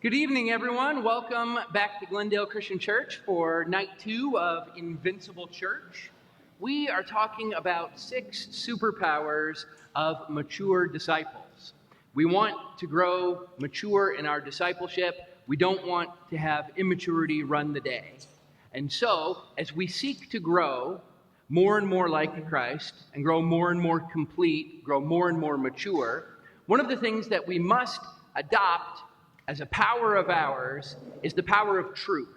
Good evening, everyone. Welcome back to Glendale Christian Church for night 2 of Invincible Church. We are talking about 6 superpowers of mature disciples. We want to grow mature in our discipleship. We don't want to have immaturity run the day. And so, as we seek to grow more and more like Christ and grow more and more complete, grow more and more mature, one of the things that we must adopt as a power of ours is the power of truth.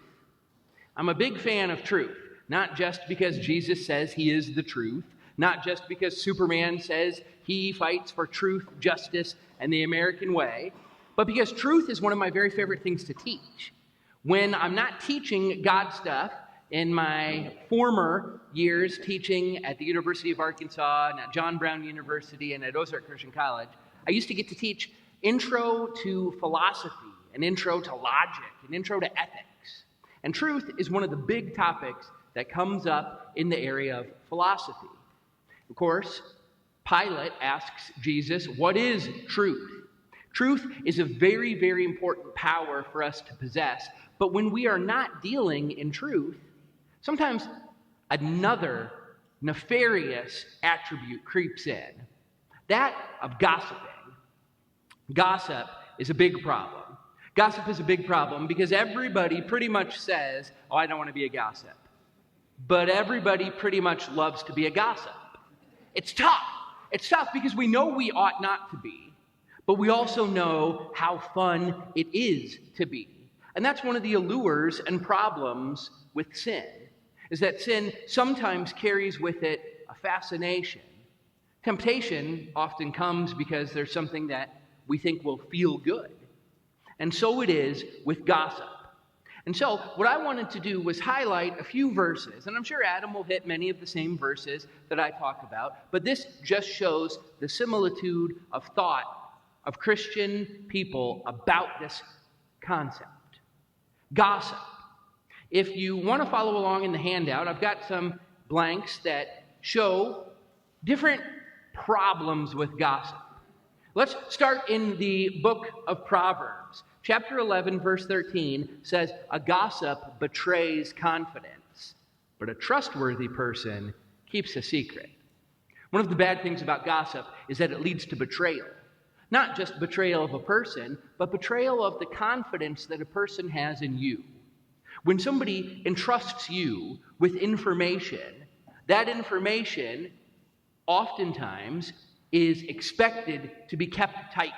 I'm a big fan of truth, not just because Jesus says he is the truth, not just because Superman says he fights for truth, justice, and the American way, but because truth is one of my very favorite things to teach. When I'm not teaching God stuff, in my former years teaching at the University of Arkansas and at John Brown University and at Ozark Christian College, I used to get to teach intro to philosophy, an intro to logic, an intro to ethics. And truth is one of the big topics that comes up in the area of philosophy. Of course, Pilate asks Jesus, what is truth? Truth is a very, very important power for us to possess. But when we are not dealing in truth, sometimes another nefarious attribute creeps in, that of gossiping. Gossip is a big problem. Gossip is a big problem because everybody pretty much says, oh, I don't want to be a gossip. But everybody pretty much loves to be a gossip. It's tough. It's tough because we know we ought not to be, but we also know how fun it is to be. And that's one of the allures and problems with sin, is that sin sometimes carries with it a fascination. Temptation often comes because there's something that we think will feel good. And so it is with gossip. And so what I wanted to do was highlight a few verses, and I'm sure Adam will hit many of the same verses that I talk about, but this just shows the similitude of thought of Christian people about this concept. Gossip. If you want to follow along in the handout, I've got some blanks that show different problems with gossip. Let's start in the book of Proverbs. Chapter 11, verse 13 says, a gossip betrays confidence, but a trustworthy person keeps a secret. One of the bad things about gossip is that it leads to betrayal. Not just betrayal of a person, but betrayal of the confidence that a person has in you. When somebody entrusts you with information, that information oftentimes is expected to be kept tight.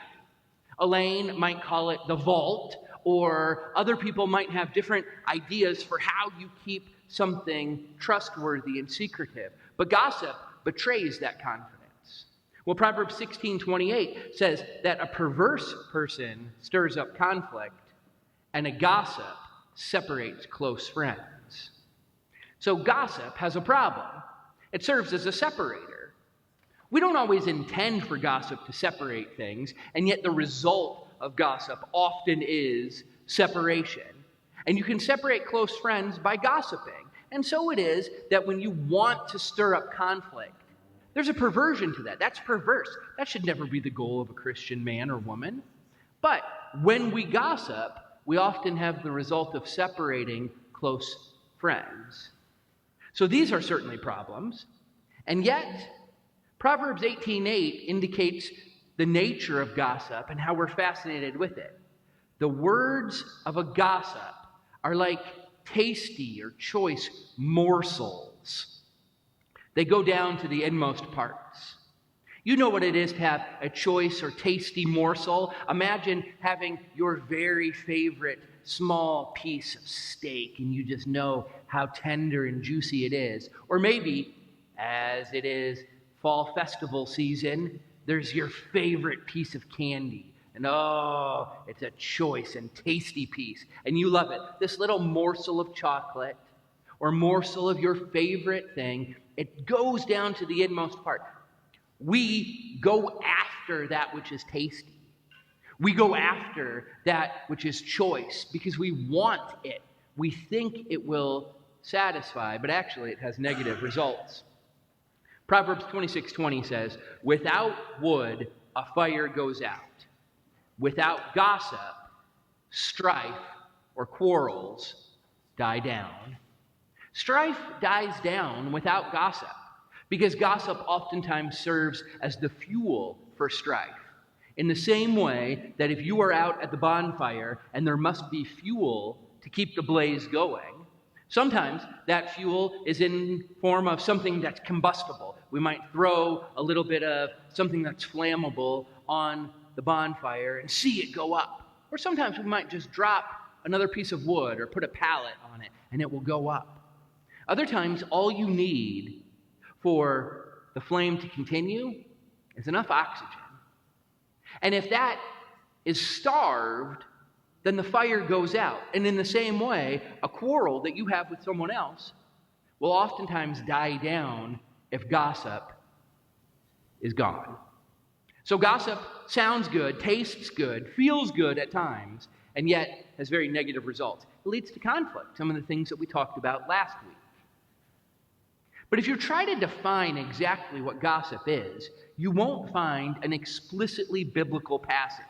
Elaine might call it the vault, or other people might have different ideas for how you keep something trustworthy and secretive. But gossip betrays that confidence. Well, Proverbs 16:28 says that a perverse person stirs up conflict, and a gossip separates close friends. So gossip has a problem. It serves as a separator. We don't always intend for gossip to separate things, and yet the result of gossip often is separation. And you can separate close friends by gossiping. And so it is that when you want to stir up conflict, there's a perversion to that. That's perverse. That should never be the goal of a Christian man or woman. But when we gossip, we often have the result of separating close friends. So these are certainly problems. And yet, Proverbs 18:8 indicates the nature of gossip and how we're fascinated with it. The words of a gossip are like tasty or choice morsels. They go down to the inmost parts. You know what it is to have a choice or tasty morsel. Imagine having your very favorite small piece of steak and you just know how tender and juicy it is. Or maybe, as it is fall festival season, there's your favorite piece of candy. And oh, it's a choice and tasty piece. And you love it. This little morsel of chocolate or morsel of your favorite thing, it goes down to the inmost part. We go after that which is tasty. We go after that which is choice because we want it. We think it will satisfy, but actually it has negative results. Proverbs 26:20 says, without wood, a fire goes out. Without gossip, strife or quarrels die down. Strife dies down without gossip, because gossip oftentimes serves as the fuel for strife. In the same way that if you are out at the bonfire and there must be fuel to keep the blaze going, sometimes that fuel is in form of something that's combustible. We might throw a little bit of something that's flammable on the bonfire and see it go up. Or sometimes we might just drop another piece of wood or put a pallet on it and it will go up. Other times, all you need for the flame to continue is enough oxygen. And if that is starved, then the fire goes out. And in the same way, a quarrel that you have with someone else will oftentimes die down if gossip is gone. So gossip sounds good, tastes good, feels good at times, and yet has very negative results. It leads to conflict, some of the things that we talked about last week. But if you try to define exactly what gossip is, you won't find an explicitly biblical passage.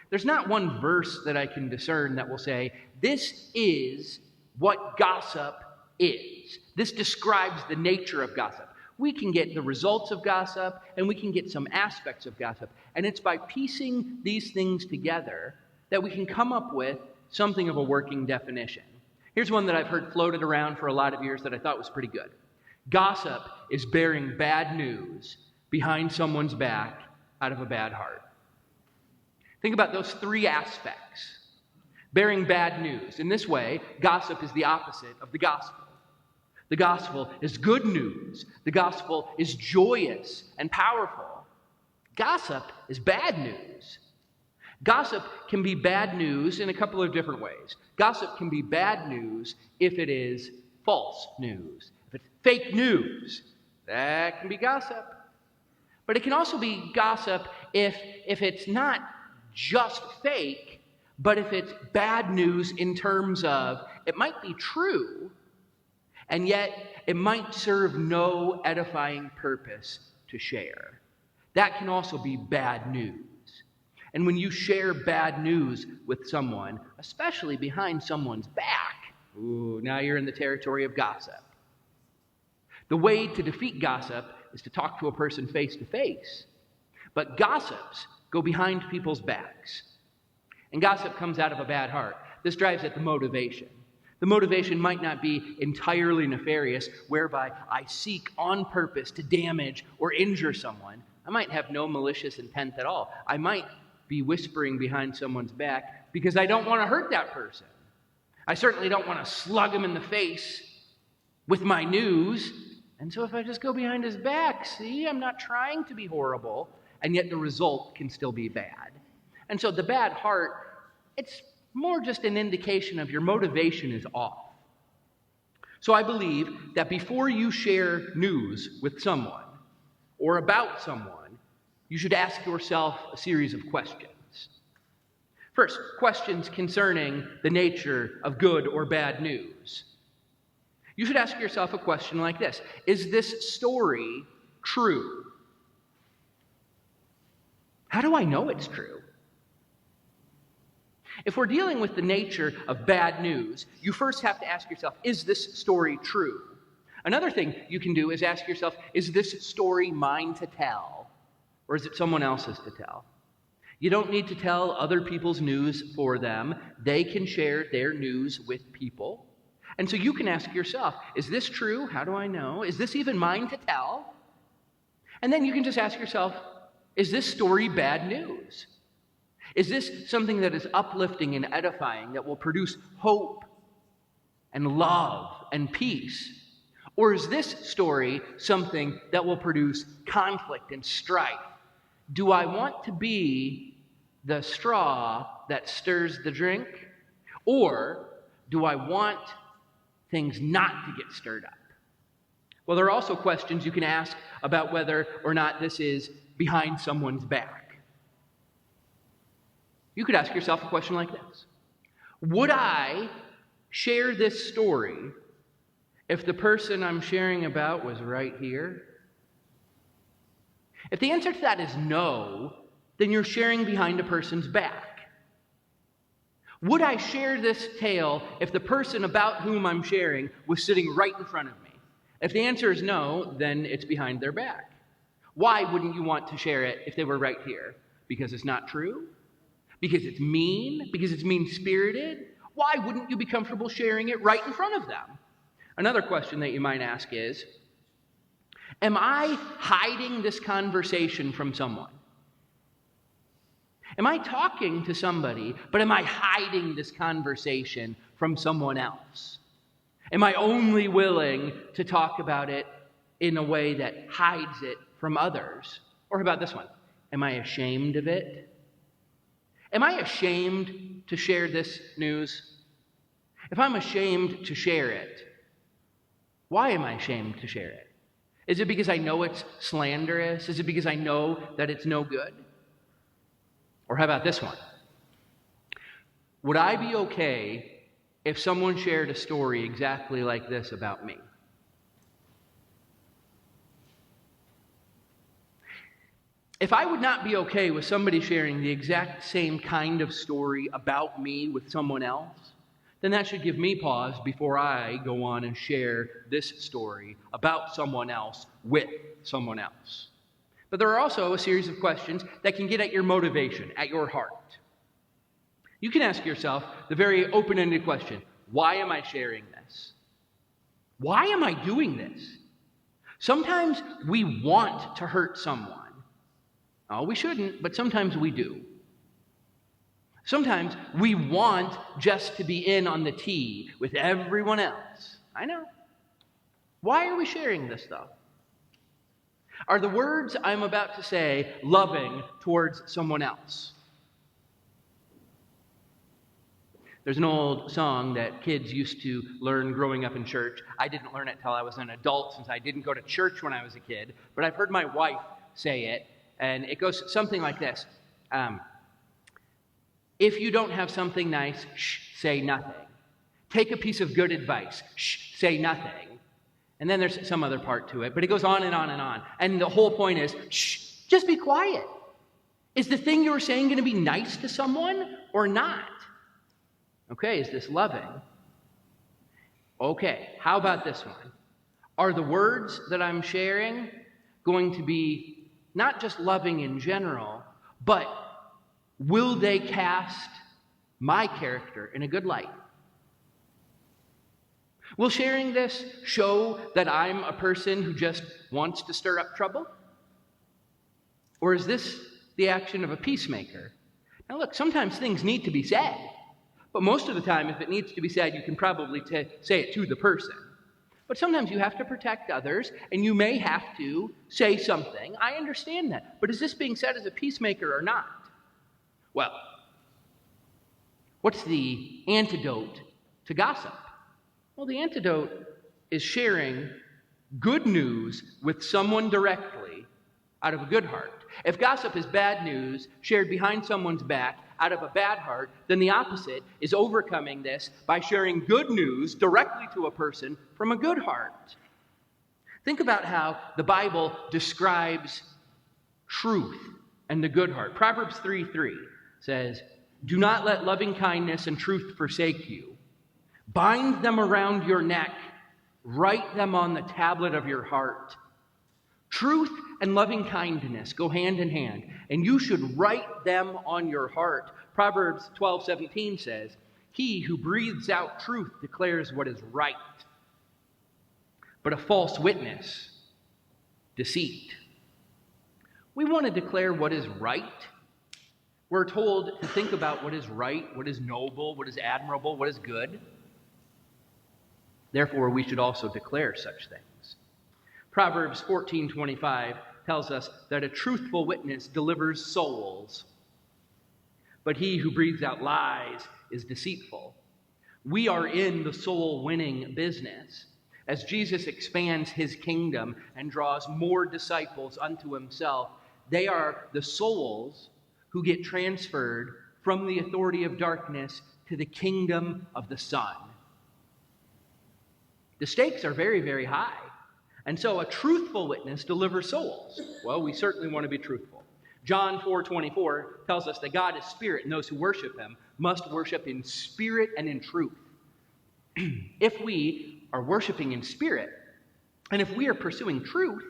There's not one verse that I can discern that will say, this is what gossip is. This describes the nature of gossip. We can get the results of gossip, and we can get some aspects of gossip. And it's by piecing these things together that we can come up with something of a working definition. Here's one that I've heard floated around for a lot of years that I thought was pretty good. Gossip is bearing bad news behind someone's back out of a bad heart. Think about those three aspects. Bearing bad news. In this way, gossip is the opposite of the gospel. The gospel is good news. The gospel is joyous and powerful. Gossip is bad news. Gossip can be bad news in a couple of different ways. Gossip can be bad news if it is false news. If it's fake news, that can be gossip. But it can also be gossip if it's not just fake, but if it's bad news in terms of it might be true, and yet it might serve no edifying purpose to share. That can also be bad news. And when you share bad news with someone, especially behind someone's back, now you're in the territory of gossip. The way to defeat gossip is to talk to a person face to face. But gossips go behind people's backs. And gossip comes out of a bad heart. This drives at the motivation. The motivation might not be entirely nefarious, whereby I seek on purpose to damage or injure someone. I might have no malicious intent at all. I might be whispering behind someone's back because I don't want to hurt that person. I certainly don't want to slug him in the face with my news. And so if I just go behind his back, see, I'm not trying to be horrible, and yet the result can still be bad. And so the bad heart, it's more just an indication of your motivation is off. So I believe that before you share news with someone or about someone, you should ask yourself a series of questions. First, questions concerning the nature of good or bad news. You should ask yourself a question like this: is this story true? How do I know it's true? If we're dealing with the nature of bad news, you first have to ask yourself, is this story true? Another thing you can do is ask yourself, is this story mine to tell, or is it someone else's to tell? You don't need to tell other people's news for them. They can share their news with people. And so you can ask yourself, is this true? How do I know? Is this even mine to tell? And then you can just ask yourself, is this story bad news? Is this something that is uplifting and edifying, that will produce hope and love and peace? Or is this story something that will produce conflict and strife? Do I want to be the straw that stirs the drink? Or do I want things not to get stirred up? Well, there are also questions you can ask about whether or not this is behind someone's back. You could ask yourself a question like this: would I share this story if the person I'm sharing about was right here? If the answer to that is no, then you're sharing behind a person's back. Would I share this tale if the person about whom I'm sharing was sitting right in front of me? If the answer is no, then it's behind their back. Why wouldn't you want to share it if they were right here? Because it's not true? Because it's mean? Because it's mean-spirited? Why wouldn't you be comfortable sharing it right in front of them? Another question that you might ask is, am I hiding this conversation from someone? Am I talking to somebody, but am I hiding this conversation from someone else? Am I only willing to talk about it in a way that hides it from others? Or how about this one? Am I ashamed of it? Am I ashamed to share this news? If I'm ashamed to share it, why am I ashamed to share it? Is it because I know it's slanderous? Is it because I know that it's no good? Or how about this one? Would I be okay if someone shared a story exactly like this about me? If I would not be okay with somebody sharing the exact same kind of story about me with someone else, then that should give me pause before I go on and share this story about someone else with someone else. But there are also a series of questions that can get at your motivation, at your heart. You can ask yourself the very open-ended question, why am I sharing this? Why am I doing this? Sometimes we want to hurt someone. Oh, we shouldn't, but sometimes we do. Sometimes we want just to be in on the tea with everyone else. I know. Why are we sharing this, though? Are the words I'm about to say loving towards someone else? There's an old song that kids used to learn growing up in church. I didn't learn it till I was an adult since I didn't go to church when I was a kid, but I've heard my wife say it, and it goes something like this. If you don't have something nice, say nothing. Take a piece of good advice, say nothing. And then there's some other part to it, but it goes on and on and on. And the whole point is, just be quiet. Is the thing you're saying going to be nice to someone or not? Okay, is this loving? Okay, how about this one? Are the words that I'm sharing going to be not just loving in general, but will they cast my character in a good light? Will sharing this show that I'm a person who just wants to stir up trouble? Or is this the action of a peacemaker? Now look, sometimes things need to be said, but most of the time, if it needs to be said, you can probably say it to the person. But sometimes you have to protect others, and you may have to say something. I understand that. But is this being said as a peacemaker or not? Well, what's the antidote to gossip? Well, the antidote is sharing good news with someone directly out of a good heart. If gossip is bad news shared behind someone's back out of a bad heart, then the opposite is overcoming this by sharing good news directly to a person from a good heart. Think about how the Bible describes truth and the good heart. Proverbs 3:3 says, "Do not let loving kindness and truth forsake you. Bind them around your neck. Write them on the tablet of your heart." Truth and loving kindness go hand in hand, and you should write them on your heart. Proverbs 12:17 says, "He who breathes out truth declares what is right, but a false witness, deceit." We want to declare what is right. We're told to think about what is right, what is noble, what is admirable, what is good. Therefore, we should also declare such things. Proverbs 14:25 tells us that a truthful witness delivers souls, but he who breathes out lies is deceitful. We are in the soul-winning business. As Jesus expands his kingdom and draws more disciples unto himself, they are the souls who get transferred from the authority of darkness to the kingdom of the Son. The stakes are very, very high. And so a truthful witness delivers souls. Well, we certainly want to be truthful. John 4:24 tells us that God is spirit, and those who worship him must worship in spirit and in truth. If we are worshiping in spirit, and if we are pursuing truth,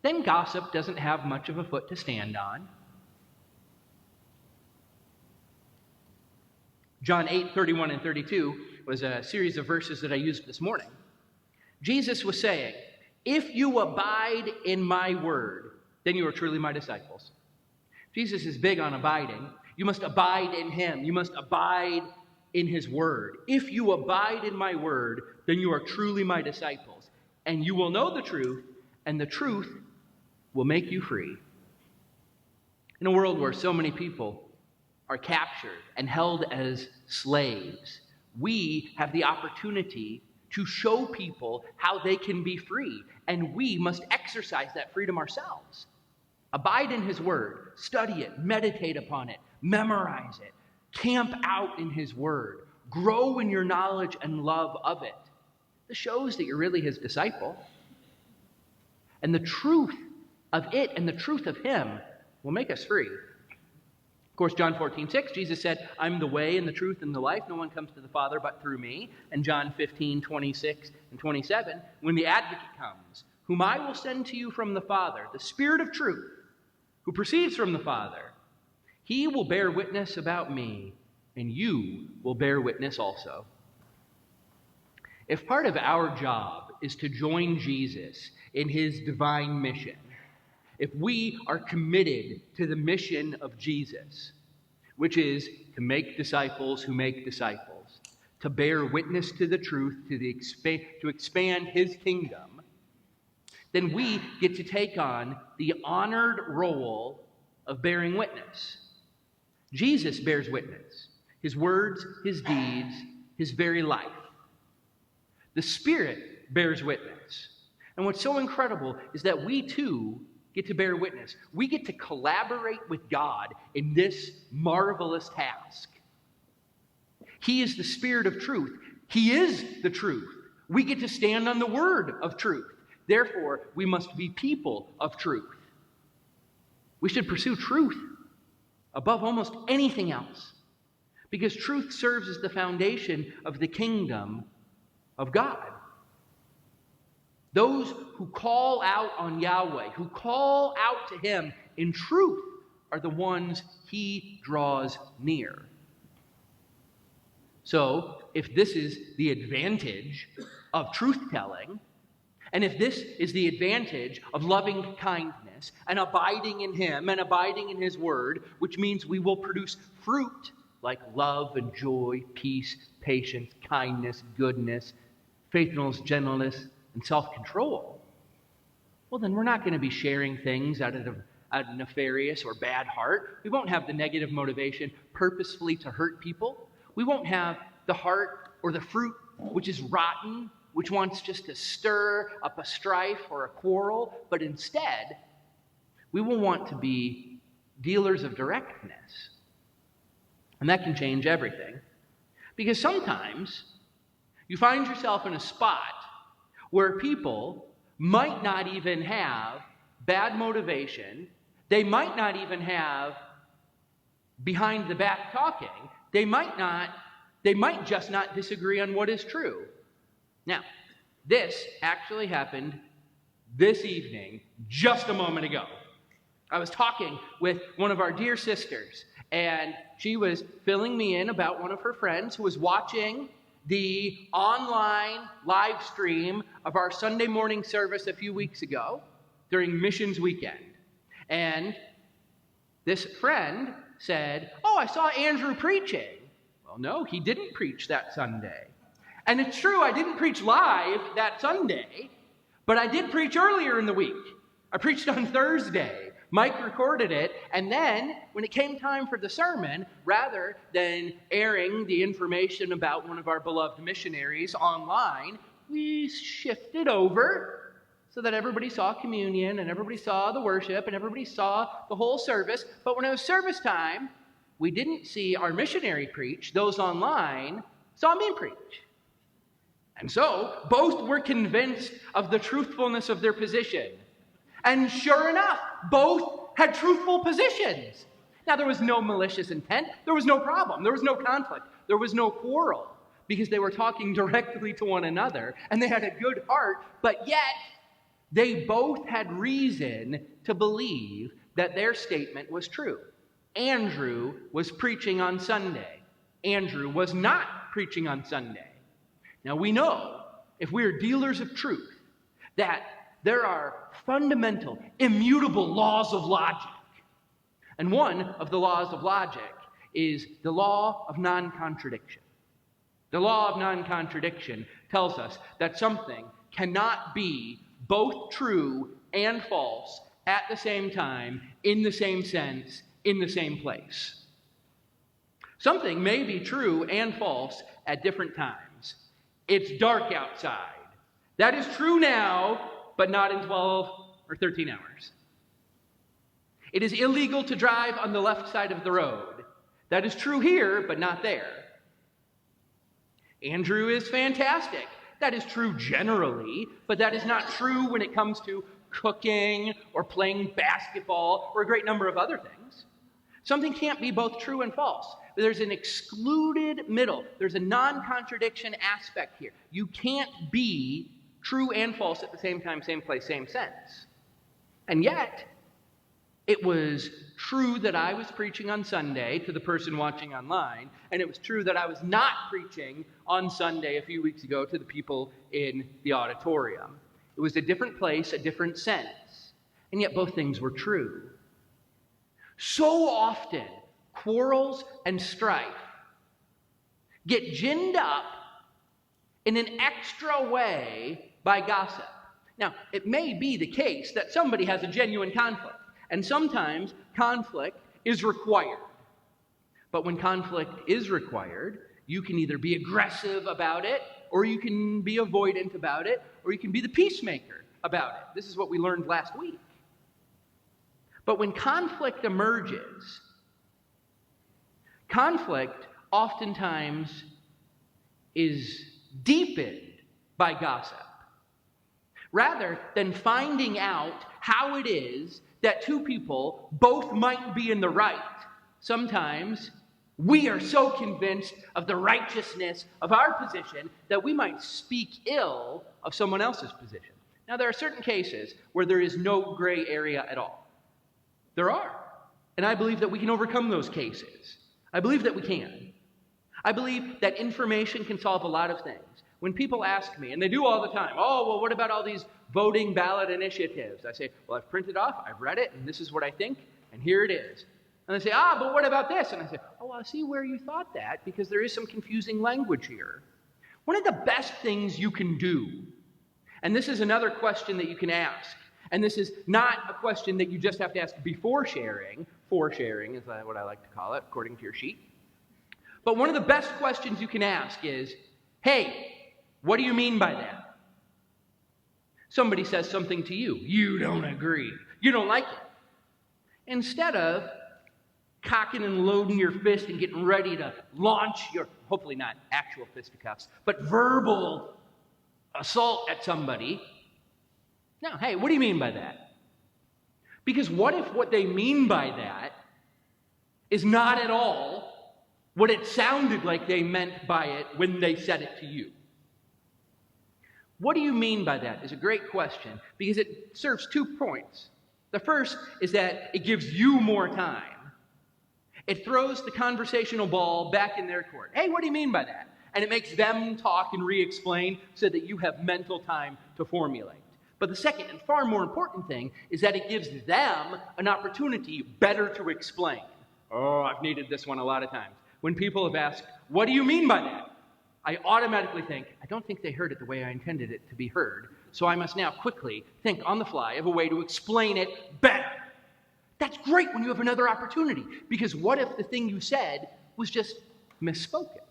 then gossip doesn't have much of a foot to stand on. John 8:31 and 32 was a series of verses that I used this morning. Jesus was saying, if you abide in my word, then you are truly my disciples. Jesus is big on abiding. You must abide in him. You must abide in his word. If you abide in my word, then you are truly my disciples. And you will know the truth, and the truth will make you free. In a world where so many people are captured and held as slaves, we have the opportunity to show people how they can be free, and we must exercise that freedom ourselves. Abide in his word, study it, meditate upon it, memorize it, camp out in his word, grow in your knowledge and love of it. This shows that you're really his disciple. And the truth of it and the truth of him will make us free. Of course, John 14:6, Jesus said, I'm the way and the truth and the life. No one comes to the Father but through me. And John 15:26 and 27, when the advocate comes, whom I will send to you from the Father, the Spirit of truth, who proceeds from the Father, he will bear witness about me, and you will bear witness also. If part of our job is to join Jesus in his divine mission, if we are committed to the mission of Jesus, which is to make disciples who make disciples, to bear witness to the truth, to expand his kingdom, then we get to take on the honored role of bearing witness. Jesus bears witness. His words, his deeds, his very life. The Spirit bears witness. And what's so incredible is that we too get to bear witness. We get to collaborate with God in this marvelous task. He is the Spirit of truth. He is the truth. We get to stand on the word of truth. Therefore, we must be people of truth. We should pursue truth above almost anything else, because truth serves as the foundation of the kingdom of God. Those who call out on Yahweh, who call out to him in truth, are the ones he draws near. So, if this is the advantage of truth-telling, and if this is the advantage of loving kindness and abiding in him and abiding in his word, which means we will produce fruit like love and joy, peace, patience, kindness, goodness, faithfulness, gentleness, and self-control, well, then we're not going to be sharing things out of a nefarious or bad heart. We won't have the negative motivation purposefully to hurt people. We won't have the heart or the fruit which is rotten, which wants just to stir up a strife or a quarrel, but instead, we will want to be dealers of directness. And that can change everything. Because sometimes you find yourself in a spot where people might not even have bad motivation. They might not even have behind the back talking. They might just not disagree on what is true. Now, this actually happened this evening, just a moment ago. I was talking with one of our dear sisters, and she was filling me in about one of her friends who was watching the online live stream of our Sunday morning service a few weeks ago during Missions Weekend. And this friend said, "Oh, I saw Andrew preaching." Well, no, he didn't preach that Sunday. And it's true, I didn't preach live that Sunday, but I did preach earlier in the week. I preached on Thursday. Mike recorded it, and then when it came time for the sermon, rather than airing the information about one of our beloved missionaries online, we shifted over so that everybody saw communion, and everybody saw the worship, and everybody saw the whole service. But when it was service time, we didn't see our missionary preach. Those online saw me preach. And so, both were convinced of the truthfulness of their position. And sure enough, both had truthful positions. Now, there was no malicious intent. There was no problem. There was no conflict. There was no quarrel because they were talking directly to one another and they had a good heart, but yet they both had reason to believe that their statement was true. Andrew was preaching on Sunday. Andrew was not preaching on Sunday. Now, we know, if we are dealers of truth, that there are fundamental, immutable laws of logic. And one of the laws of logic is the law of non-contradiction. The law of non-contradiction tells us that something cannot be both true and false at the same time, in the same sense, in the same place. Something may be true and false at different times. It's dark outside. That is true now, but not in 12 or 13 hours. It is illegal to drive on the left side of the road. That is true here, but not there. Andrew is fantastic. That is true generally, but that is not true when it comes to cooking or playing basketball or a great number of other things. Something can't be both true and false. There's an excluded middle. There's a non-contradiction aspect here. You can't be true and false at the same time, same place, same sense. And yet, it was true that I was preaching on Sunday to the person watching online, and it was true that I was not preaching on Sunday a few weeks ago to the people in the auditorium. It was a different place, a different sense, and yet both things were true. So often, quarrels and strife get ginned up in an extra way by gossip. Now, it may be the case that somebody has a genuine conflict, and sometimes conflict is required. But when conflict is required, you can either be aggressive about it, or you can be avoidant about it, or you can be the peacemaker about it. This is what we learned last week. But when conflict emerges, conflict oftentimes is deepened by gossip. Rather than finding out how it is that two people both might be in the right, sometimes we are so convinced of the righteousness of our position that we might speak ill of someone else's position. Now, there are certain cases where there is no gray area at all. There are. And I believe that we can overcome those cases. I believe that we can. I believe that information can solve a lot of things. When people ask me, and they do all the time, oh, well, what about all these voting ballot initiatives? I say, well, I've printed off, I've read it, and this is what I think, and here it is. And they say, but what about this? And I say, oh, I see where you thought that, because there is some confusing language here. One of the best things you can do, and this is another question that you can ask, and this is not a question that you just have to ask before sharing. Foresharing is what I like to call it, according to your sheet. But one of the best questions you can ask is, hey, what do you mean by that? Somebody says something to you. You don't agree. You don't like it. Instead of cocking and loading your fist and getting ready to launch your, hopefully not actual fisticuffs, but verbal assault at somebody, no, hey, what do you mean by that? Because what if what they mean by that is not at all what it sounded like they meant by it when they said it to you? What do you mean by that is a great question because it serves 2 points. The first is that it gives you more time. It throws the conversational ball back in their court. Hey, what do you mean by that? And it makes them talk and re-explain so that you have mental time to formulate. But the second and far more important thing is that it gives them an opportunity better to explain. Oh, I've needed this one a lot of times. When people have asked, what do you mean by that? I automatically think, I don't think they heard it the way I intended it to be heard, so I must now quickly think on the fly of a way to explain it better. That's great when you have another opportunity, because what if the thing you said was just misspoken?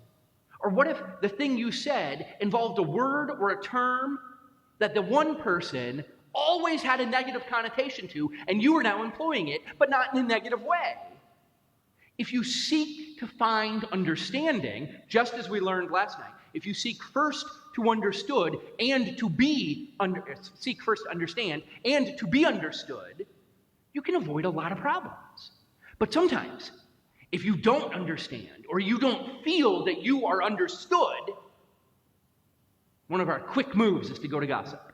Or what if the thing you said involved a word or a term that the one person always had a negative connotation to, and you are now employing it, but not in a negative way? If you seek to find understanding, just as we learned last night, if you seek first to understood and to be seek first to understand and to be understood, you can avoid a lot of problems. But sometimes, if you don't understand or you don't feel that you are understood, one of our quick moves is to go to gossip.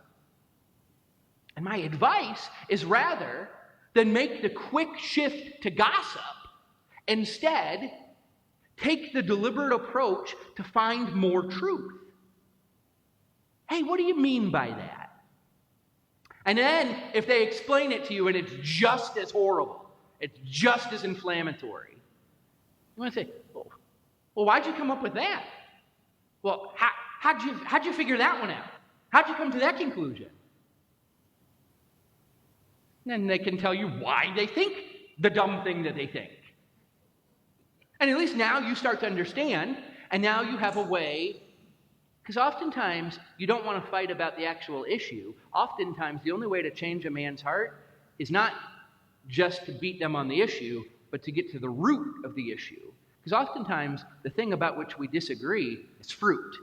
And my advice is rather than make the quick shift to gossip, instead, take the deliberate approach to find more truth. Hey, what do you mean by that? And then, if they explain it to you and it's just as horrible, it's just as inflammatory, you want to say, well, why'd you come up with that? Well, how'd you figure that one out? How'd you come to that conclusion? And then they can tell you why they think the dumb thing that they think. And at least now you start to understand, and now you have a way, because oftentimes you don't want to fight about the actual issue. Oftentimes the only way to change a man's heart is not just to beat them on the issue, but to get to the root of the issue. Because oftentimes the thing about which we disagree is fruit.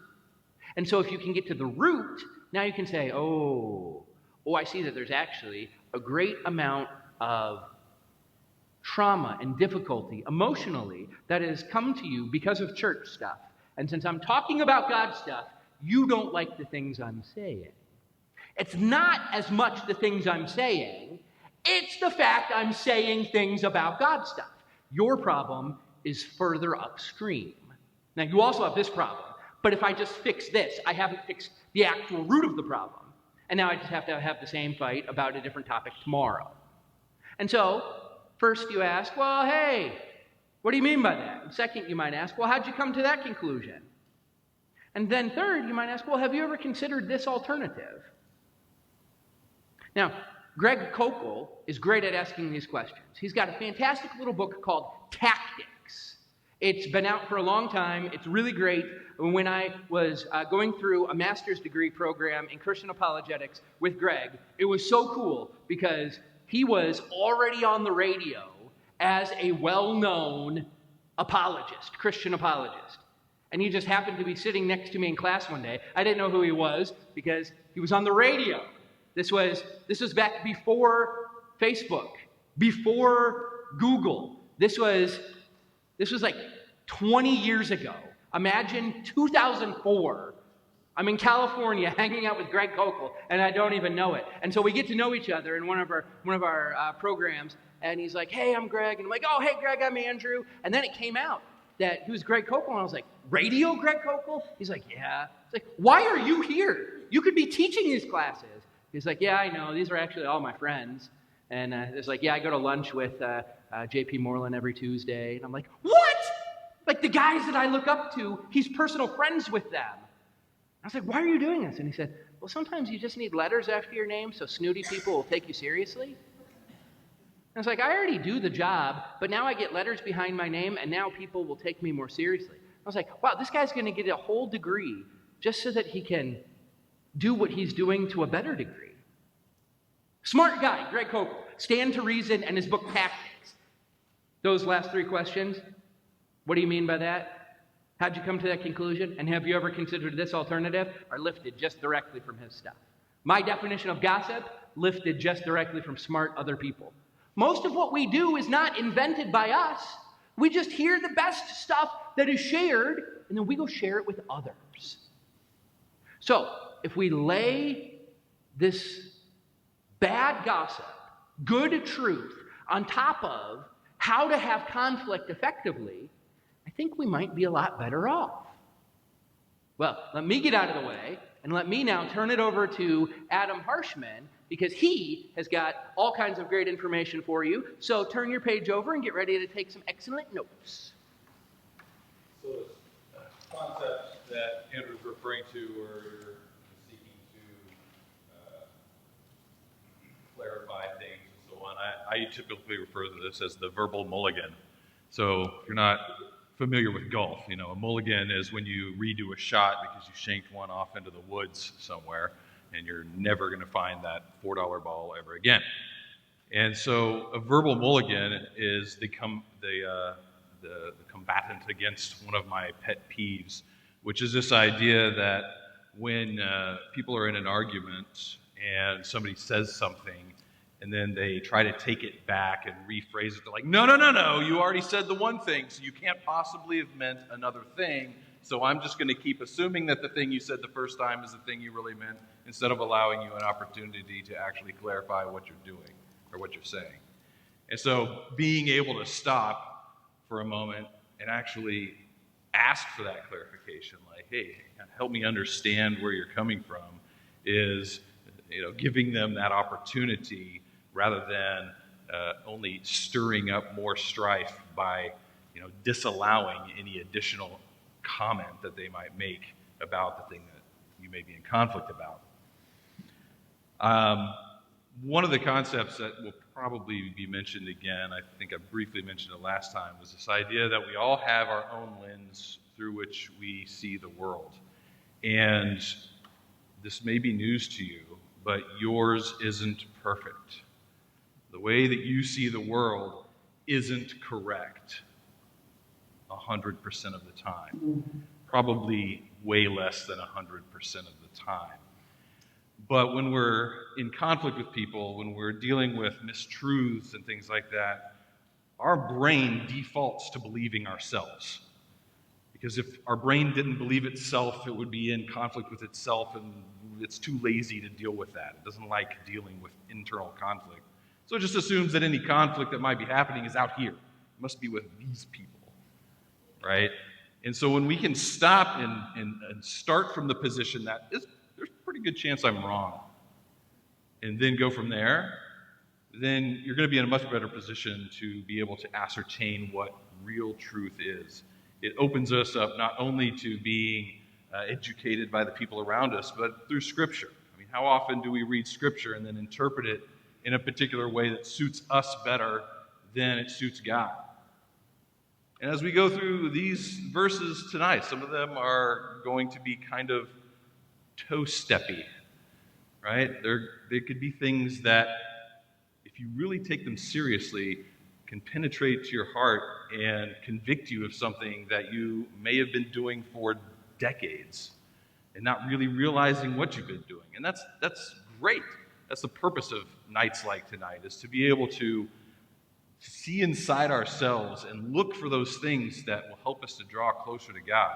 And so if you can get to the root, now you can say, oh, I see that there's actually a great amount of trauma and difficulty emotionally that has come to you because of church stuff. And since I'm talking about God stuff, you don't like the things I'm saying. It's not as much the things I'm saying, it's the fact I'm saying things about God stuff. Your problem is further upstream. Now, you also have this problem, but if I just fix this, I haven't fixed the actual root of the problem. And now I just have to have the same fight about a different topic tomorrow. And so, first you ask, well, hey, what do you mean by that? And second, you might ask, well, how'd you come to that conclusion? And then third, you might ask, well, have you ever considered this alternative? Now, Greg Koukl is great at asking these questions. He's got a fantastic little book called Tactics. It's been out for a long time. It's really great. When I was going through a master's degree program in Christian apologetics with Greg, it was so cool because he was already on the radio as a well-known apologist, Christian apologist. And he just happened to be sitting next to me in class one day. I didn't know who he was because he was on the radio. This was back before Facebook, before Google. This was like 20 years ago. Imagine 2004. I'm in California hanging out with Greg Koukl, and I don't even know it. And so we get to know each other in one of our programs, and he's like, hey, I'm Greg. And I'm like, oh, hey, Greg, I'm Andrew. And then it came out that he was Greg Koukl, and I was like, radio Greg Koukl? He's like, yeah. It's like, why are you here? You could be teaching these classes. He's like, yeah, I know. These are actually all my friends. And it's like, yeah, I go to lunch with J.P. Moreland every Tuesday. And I'm like, what? Like the guys that I look up to, he's personal friends with them. I was like, why are you doing this? And he said, well, sometimes you just need letters after your name so snooty people will take you seriously. I was like, I already do the job, but now I get letters behind my name, and now people will take me more seriously. I was like, wow, this guy's going to get a whole degree just so that he can do what he's doing to a better degree. Smart guy, Greg Koukl, Stand to Reason, and his book Tactics. Those last three questions, what do you mean by that? How'd you come to that conclusion? And have you ever considered this alternative? Are lifted just directly from his stuff. My definition of gossip, lifted just directly from smart other people. Most of what we do is not invented by us. We just hear the best stuff that is shared, and then we go share it with others. So, if we lay this bad gossip, good truth, on top of how to have conflict effectively, I think we might be a lot better off. Well, let me get out of the way, and let me now turn it over to Adam Harshman, because he has got all kinds of great information for you. So turn your page over and get ready to take some excellent notes. So the concepts that Andrew's referring to are you're seeking to clarify things and so on. I typically refer to this as the verbal mulligan. So if you're not familiar with golf, a mulligan is when you redo a shot because you shanked one off into the woods somewhere, and you're never going to find that $4 ball ever again. And so a verbal mulligan is the combatant against one of my pet peeves, which is this idea that when people are in an argument and somebody says something and then they try to take it back and rephrase it. They're like, no, no, no, no, you already said the one thing, so you can't possibly have meant another thing, so I'm just going to keep assuming that the thing you said the first time is the thing you really meant, instead of allowing you an opportunity to actually clarify what you're doing or what you're saying. And so being able to stop for a moment and actually ask for that clarification, like, hey, help me understand where you're coming from, is giving them that opportunity rather than only stirring up more strife by disallowing any additional comment that they might make about the thing that you may be in conflict about. One of the concepts that will probably be mentioned again, I think I briefly mentioned it last time, was this idea that we all have our own lens through which we see the world. And this may be news to you, but yours isn't perfect. The way that you see the world isn't correct 100% of the time. Probably way less than 100% of the time. But when we're in conflict with people, when we're dealing with mistruths and things like that, our brain defaults to believing ourselves. Because if our brain didn't believe itself, it would be in conflict with itself, and it's too lazy to deal with that. It doesn't like dealing with internal conflict. So it just assumes that any conflict that might be happening is out here. It must be with these people, right? And so when we can stop and start from the position that there's a pretty good chance I'm wrong, and then go from there, then you're going to be in a much better position to be able to ascertain what real truth is. It opens us up not only to being educated by the people around us, but through Scripture. I mean, how often do we read Scripture and then interpret it in a particular way that suits us better than it suits God? And as we go through these verses tonight, some of them are going to be kind of toe-steppy, right? They could be things that, if you really take them seriously, can penetrate to your heart and convict you of something that you may have been doing for decades and not really realizing what you've been doing. And that's great. That's the purpose of nights like tonight, is to be able to see inside ourselves and look for those things that will help us to draw closer to God.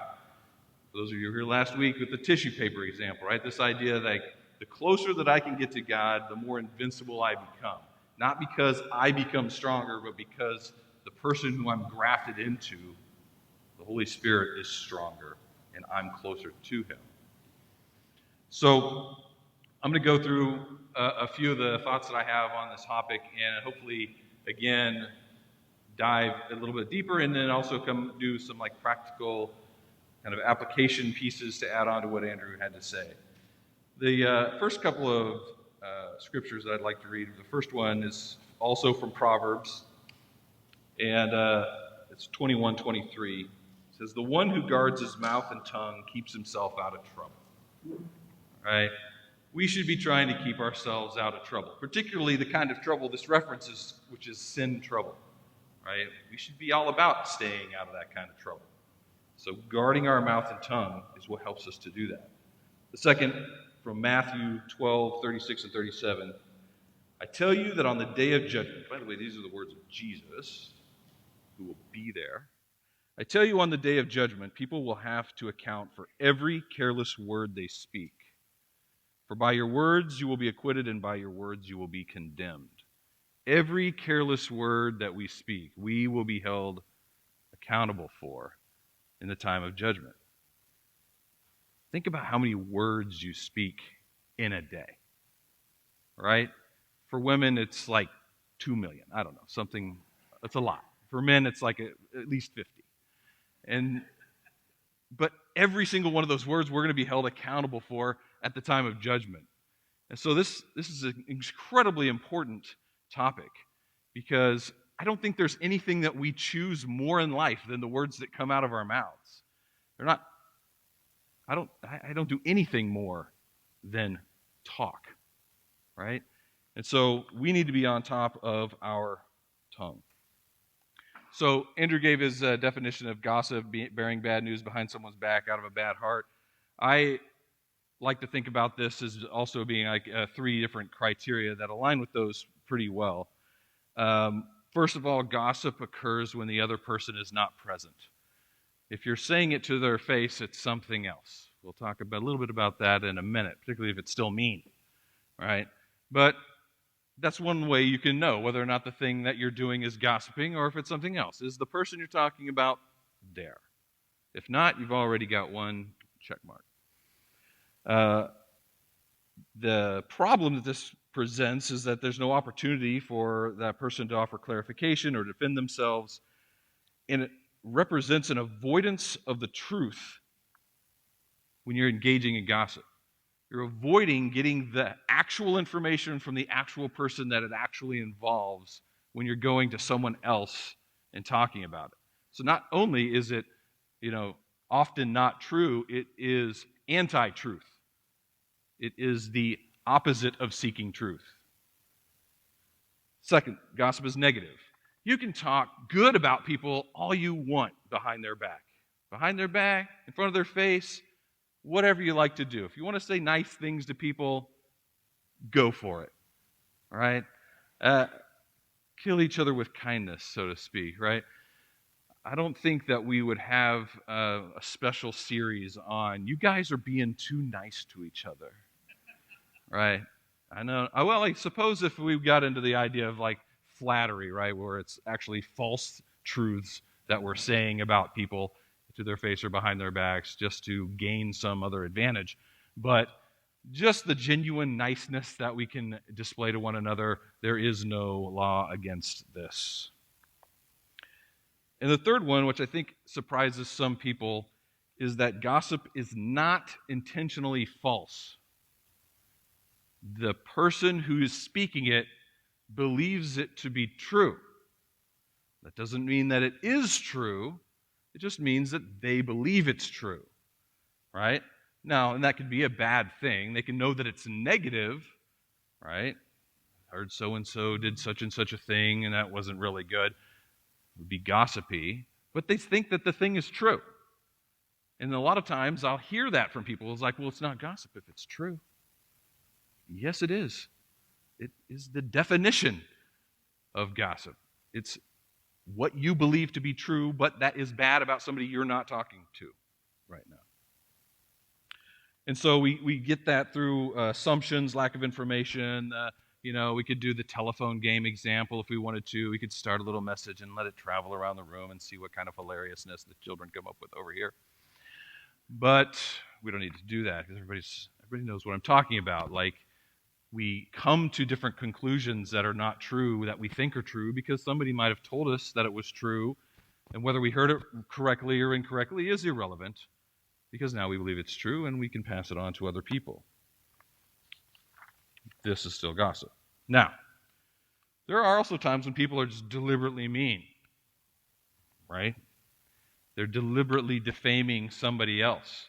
For those of you who were here last week with the tissue paper example, right? This idea that the closer that I can get to God, the more invincible I become. Not because I become stronger, but because the person who I'm grafted into, the Holy Spirit, is stronger, and I'm closer to Him. So I'm going to go through a few of the thoughts that I have on this topic, and hopefully, again, dive a little bit deeper, and then also come do some practical kind of application pieces to add on to what Andrew had to say. The first couple of scriptures that I'd like to read. The first one is also from Proverbs, and it's 21:23. It says, "The one who guards his mouth and tongue keeps himself out of trouble." Right? We should be trying to keep ourselves out of trouble, particularly the kind of trouble this references, which is sin trouble. Right? We should be all about staying out of that kind of trouble. So guarding our mouth and tongue is what helps us to do that. The second, from Matthew 12:36 and 37. "I tell you that on the day of judgment," by the way, these are the words of Jesus, who will be there. "I tell you on the day of judgment, people will have to account for every careless word they speak. For by your words you will be acquitted, and by your words you will be condemned." Every careless word that we speak, we will be held accountable for in the time of judgment. Think about how many words you speak in a day, right? For women, it's like 2 million. I don't know, something, that's a lot. For men, it's like at least 50. But every single one of those words we're going to be held accountable for at the time of judgment. And so this is an incredibly important topic, because I don't think there's anything that we choose more in life than the words that come out of our mouths. I don't do anything more than talk, right? And so we need to be on top of our tongue. So Andrew gave his definition of gossip, bearing bad news behind someone's back out of a bad heart. I like to think about this as also being like 3 different criteria that align with those pretty well. First of all, gossip occurs when the other person is not present. If you're saying it to their face, it's something else. We'll talk a little bit about that in a minute, particularly if it's still mean, right? But that's one way you can know whether or not the thing that you're doing is gossiping or if it's something else. Is the person you're talking about there? If not, you've already got one check mark. The problem that this presents is that there's no opportunity for that person to offer clarification or defend themselves, and it represents an avoidance of the truth when you're engaging in gossip. You're avoiding getting the actual information from the actual person that it actually involves when you're going to someone else and talking about it. So not only is it, often not true, it is anti-truth. It is the opposite of seeking truth. Second, gossip is negative. You can talk good about people all you want behind their back. Behind their back, in front of their face, whatever you like to do. If you want to say nice things to people, go for it. All right? Kill each other with kindness, so to speak, right? I don't think that we would have a special series on you guys are being too nice to each other. Right? I know. Well, I suppose if we got into the idea of like flattery, right, where it's actually false truths that we're saying about people to their face or behind their backs just to gain some other advantage. But just the genuine niceness that we can display to one another, there is no law against this. And the third one, which I think surprises some people, is that gossip is not intentionally false. The person who is speaking it believes it to be true. That doesn't mean that it is true. It just means that they believe it's true, right? Now, and that could be a bad thing. They can know that it's negative, right? Heard so-and-so did such and such a thing, and that wasn't really good. It would be gossipy. But they think that the thing is true. And a lot of times I'll hear that from people. It's like, well, it's not gossip if it's true. Yes, it is. It is the definition of gossip. It's what you believe to be true, but that is bad about somebody you're not talking to right now. And so we get that through assumptions, lack of information. We could do the telephone game example if we wanted to. We could start a little message and let it travel around the room and see what kind of hilariousness the children come up with over here. But we don't need to do that because everybody knows what I'm talking about. Like, we come to different conclusions that are not true, that we think are true, because somebody might have told us that it was true, and whether we heard it correctly or incorrectly is irrelevant, because now we believe it's true, and we can pass it on to other people. This is still gossip. Now, there are also times when people are just deliberately mean, right? They're deliberately defaming somebody else.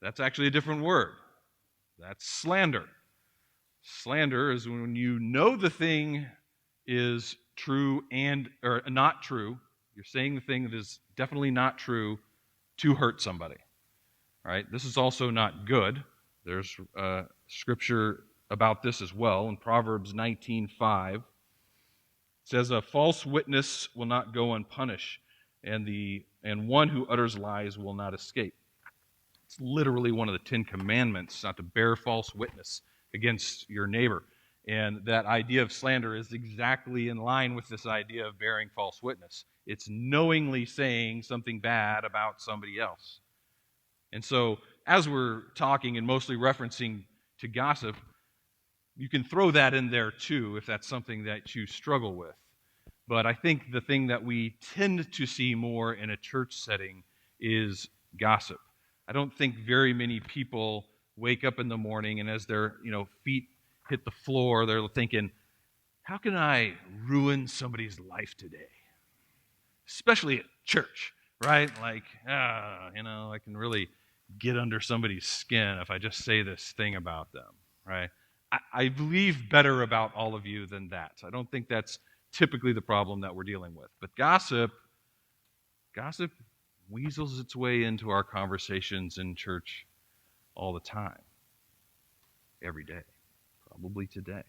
That's actually a different word. That's slander. Slander is when you know the thing is true or not true. You're saying the thing that is definitely not true to hurt somebody. All right? This is also not good. There's scripture about this as well in Proverbs 19:5. It says, "A false witness will not go unpunished, and one who utters lies will not escape." It's literally one of the 10 Commandments, not to bear false witness against your neighbor. And that idea of slander is exactly in line with this idea of bearing false witness. It's knowingly saying something bad about somebody else. And so, as we're talking and mostly referencing to gossip, you can throw that in there too if that's something that you struggle with. But I think the thing that we tend to see more in a church setting is gossip. I don't think very many people wake up in the morning and as their feet hit the floor, they're thinking, how can I ruin somebody's life today? Especially at church, right? Like, I can really get under somebody's skin if I just say this thing about them, right? I believe better about all of you than that. I don't think that's typically the problem that we're dealing with. But gossip weasels its way into our conversations in church all the time. every day, probably today.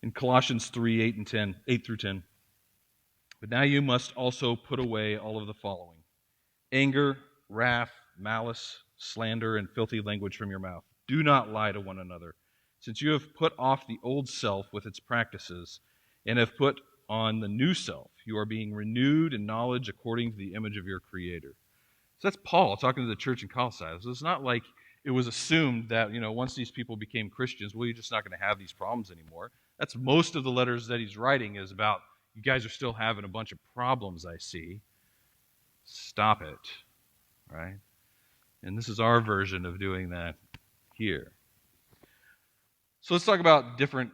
In Colossians 3, 8 through 10, but now you must also put away all of the following: anger, wrath, malice, slander, and filthy language from your mouth. Do not lie to one another, since you have put off the old self with its practices and have put on the new self. You are being renewed in knowledge according to the image of your Creator. So that's Paul talking to the church in Colossae. So it's not like it was assumed that, once these people became Christians, well, you're just not going to have these problems anymore. That's most of the letters that he's writing is about, you guys are still having a bunch of problems, I see. Stop it, right? And this is our version of doing that here. So let's talk about different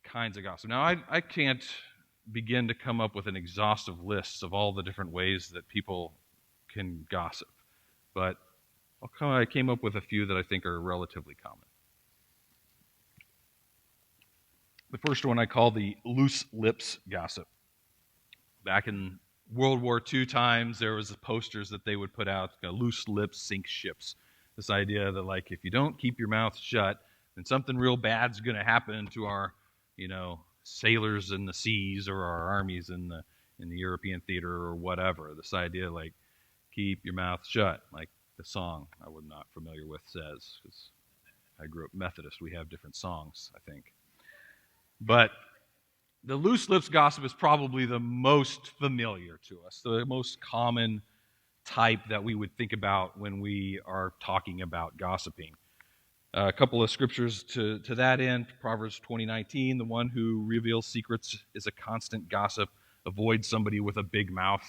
kinds of gossip. Now, I can't begin to come up with an exhaustive list of all the different ways that people can gossip, but I came up with a few that I think are relatively common. The first one I call the loose lips gossip. Back in World War II times, there was posters that they would put out, loose lips sink ships. This idea that, like, if you don't keep your mouth shut, then something real bad's going to happen to our, sailors in the seas or our armies in the European theater or whatever. This idea, like, keep your mouth shut, like the song I was not familiar with says, because I grew up Methodist. We have different songs, I think. But the loose lips gossip is probably the most familiar to us, the most common type that we would think about when we are talking about gossiping. A couple of scriptures to that end. Proverbs 20:19, the one who reveals secrets is a constant gossip. Avoid somebody with a big mouth.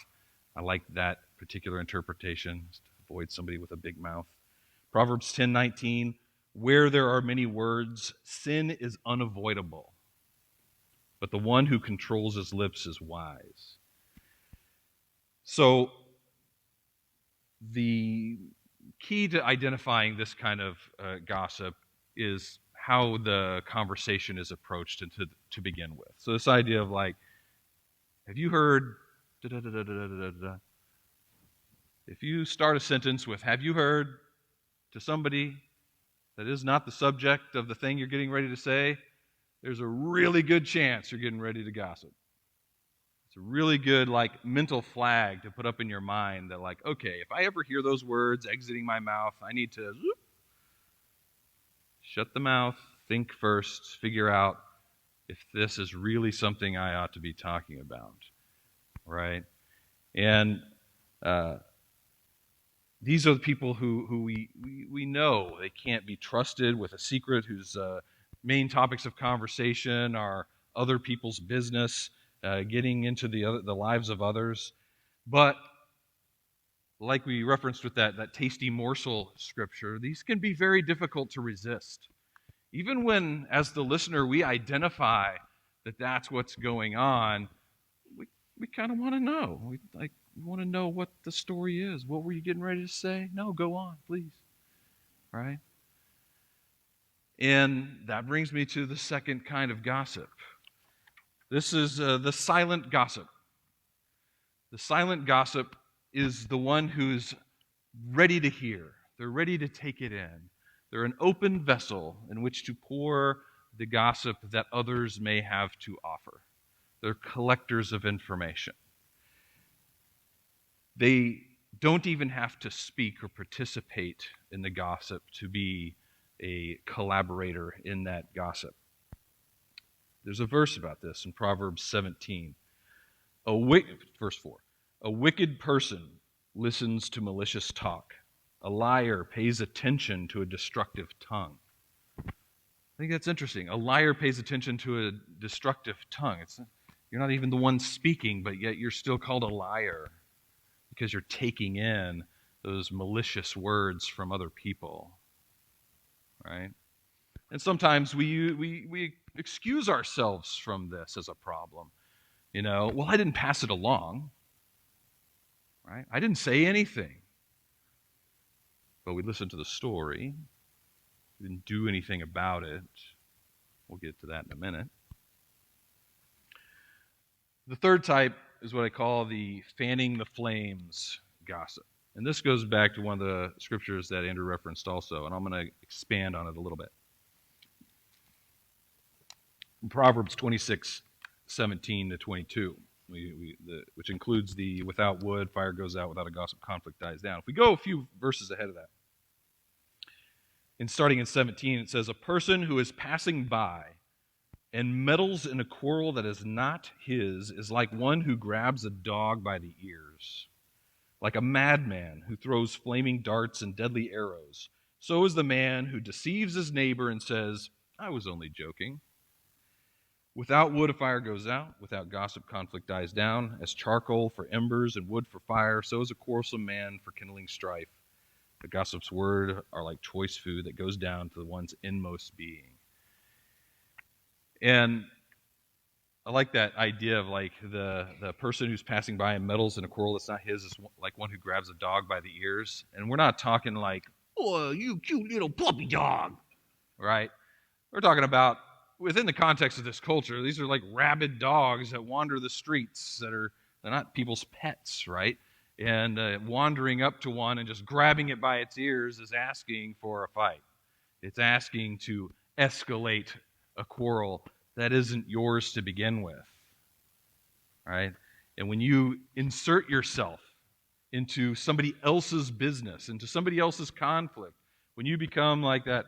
I like that particular interpretation. Avoid somebody with a big mouth. Proverbs 10:19, where there are many words, sin is unavoidable, but the one who controls his lips is wise. So the key to identifying this kind of gossip is how the conversation is approached and to begin with. So this idea of, like, have you heard da-da-da-da-da-da-da-da? If you start a sentence with have you heard to somebody that is not the subject of the thing you're getting ready to say, there's a really good chance you're getting ready to gossip. It's a really good, mental flag to put up in your mind that, okay, if I ever hear those words exiting my mouth, I need to shut the mouth, think first, figure out if this is really something I ought to be talking about, right? And these are the people who we know they can't be trusted with a secret, whose main topics of conversation are other people's business, getting into the lives of others. But like we referenced with that tasty morsel scripture, these can be very difficult to resist. Even when, as the listener, we identify that that's what's going on, we kind of want to know. We want to know what the story is. What were you getting ready to say? No, go on, please. Right? And that brings me to the second kind of gossip. This is the silent gossip. The silent gossip is the one who's ready to hear. They're ready to take it in. They're an open vessel in which to pour the gossip that others may have to offer. They're collectors of information. They don't even have to speak or participate in the gossip to be a collaborator in that gossip. There's a verse about this in Proverbs 17. Verse 4. A wicked person listens to malicious talk. A liar pays attention to a destructive tongue. I think that's interesting. A liar pays attention to a destructive tongue. You're not even the one speaking, but yet you're still called a liar because you're taking in those malicious words from other people. Right? And sometimes we excuse ourselves from this as a problem. Well, I didn't pass it along. Right? I didn't say anything. But we listened to the story. We didn't do anything about it. We'll get to that in a minute. The third type is what I call the fanning the flames gossip. And this goes back to one of the scriptures that Andrew referenced also, and I'm going to expand on it a little bit. In Proverbs 26:17 to 22, which includes the without wood, fire goes out, without a gossip, conflict dies down. If we go a few verses ahead of that, starting in 17, it says, "A person who is passing by and meddles in a quarrel that is not his is like one who grabs a dog by the ears. Like a madman who throws flaming darts and deadly arrows, so is the man who deceives his neighbor and says, 'I was only joking.' Without wood, a fire goes out. Without gossip, conflict dies down. As charcoal for embers and wood for fire, so is a quarrelsome man for kindling strife. The gossip's word are like choice food that goes down to the one's inmost being." And I like that idea of like the person who's passing by and meddles in a quarrel that's not his is like one who grabs a dog by the ears. And we're not talking like, "Oh, you cute little puppy dog," right? We're talking about, within the context of this culture, these are like rabid dogs that wander the streets they're not people's pets, right? And wandering up to one and just grabbing it by its ears is asking for a fight. It's asking to escalate a quarrel that isn't yours to begin with, right? And when you insert yourself into somebody else's business, into somebody else's conflict, when you become like that